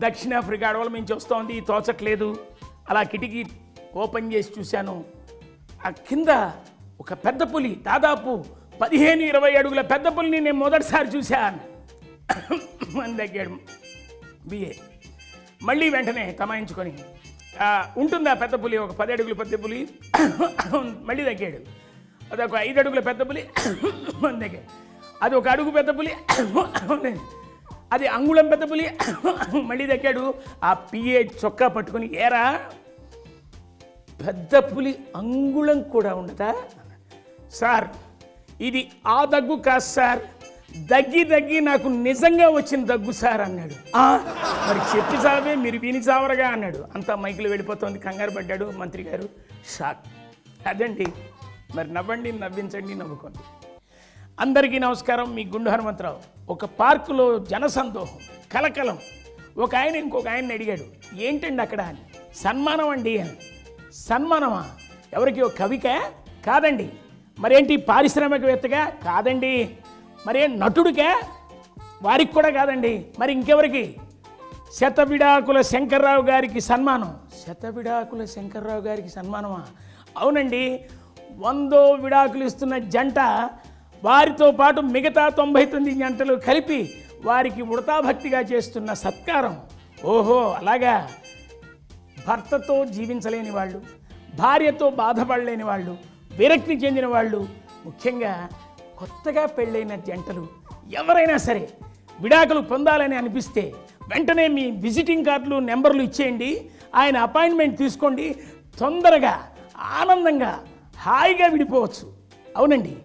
దక్షిణాఫ్రికా అడవుల నుంచి వస్తోంది, తోచట్లేదు. అలా కిటికీ ఓపెన్ చేసి చూశాను. ఆ కింద ఒక పెద్ద పులి, దాదాపు 15-20 అడుగుల పెద్ద పులిని నేను మొదటిసారి చూశాను అని దగ్గాడు బిఏ. మళ్ళీ వెంటనే తమాయించుకొని, ఉంటుందా పెద్ద పులి, ఒక 10 అడుగుల పెద్ద పులి మళ్ళీ తగ్గాడు. అదొక 5 అడుగుల పెద్ద పులి అని దగ్గాడు. అది 1 అడుగు పెద్ద పులి, అది అంగుళం పెద్ద పులి మళ్ళీ తగ్గాడు. ఆ పిఏ చొక్కా పట్టుకొని, ఏరా పెద్ద పులి అంగుళం కూడా ఉండదా? సార్, ఇది ఆ దగ్గు కాదు సార్, దగ్గి నాకు నిజంగా వచ్చిన దగ్గు సార్ అన్నాడు. మరి చెప్పి సావే, మీరు విని సావరగా అన్నాడు. అంతా మైకులు వెళ్ళిపోతుంది. కంగారు పడ్డాడు మంత్రి గారు. షాక్. అదండి. మరి నవ్వండి, నవ్వించండి, నవ్వుకోండి. అందరికీ నమస్కారం. మీ గుండు హనుమంతరావు. ఒక పార్కులో జనసందోహం, కలకలం. ఒక ఆయన ఇంకొక ఆయన్ని అడిగాడు, ఏంటండి అక్కడ అని. సన్మానం అండి అని. సన్మానమా? ఎవరికి? ఒక కవికా? కాదండి. మరేంటి, పారిశ్రామికవేత్తగా? కాదండి. మరే నటుడికా? వారికి కూడా కాదండి. మరి ఇంకెవరికి? శతవిడాకుల శంకర్రావు గారికి సన్మానం. శతవిడాకుల శంకర్రావు గారికి సన్మానమా? అవునండి. 100 విడాకులు ఇస్తున్న జంట, వారితో పాటు మిగతా 99 జంటలు కలిపి వారికి ఉడతాభక్తిగా చేస్తున్న సత్కారం. ఓహో, అలాగా. భర్తతో జీవించలేని వాళ్ళు, భార్యతో బాధపడలేని వాళ్ళు, విరక్తి చెందిన వాళ్ళు, ముఖ్యంగా కొత్తగా పెళ్ళైన జంటలు ఎవరైనా సరే విడాకులు పొందాలని అనిపిస్తే వెంటనే మీ విజిటింగ్ కార్డులు, నెంబర్లు ఇచ్చేయండి. ఆయన అపాయింట్మెంట్ తీసుకోండి, తొందరగా ఆనందంగా హాయిగా విడిపోవచ్చు. అవునండి,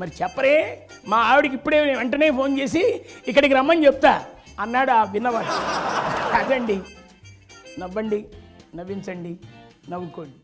మరి చెప్పరే, మా ఆవిడకి ఇప్పుడే వెంటనే ఫోన్ చేసి ఇక్కడికి రమ్మని చెప్తా అన్నాడు ఆ విన్నవాడు. అదండి, నవ్వండి, నవ్వించండి, నవ్వుకోండి.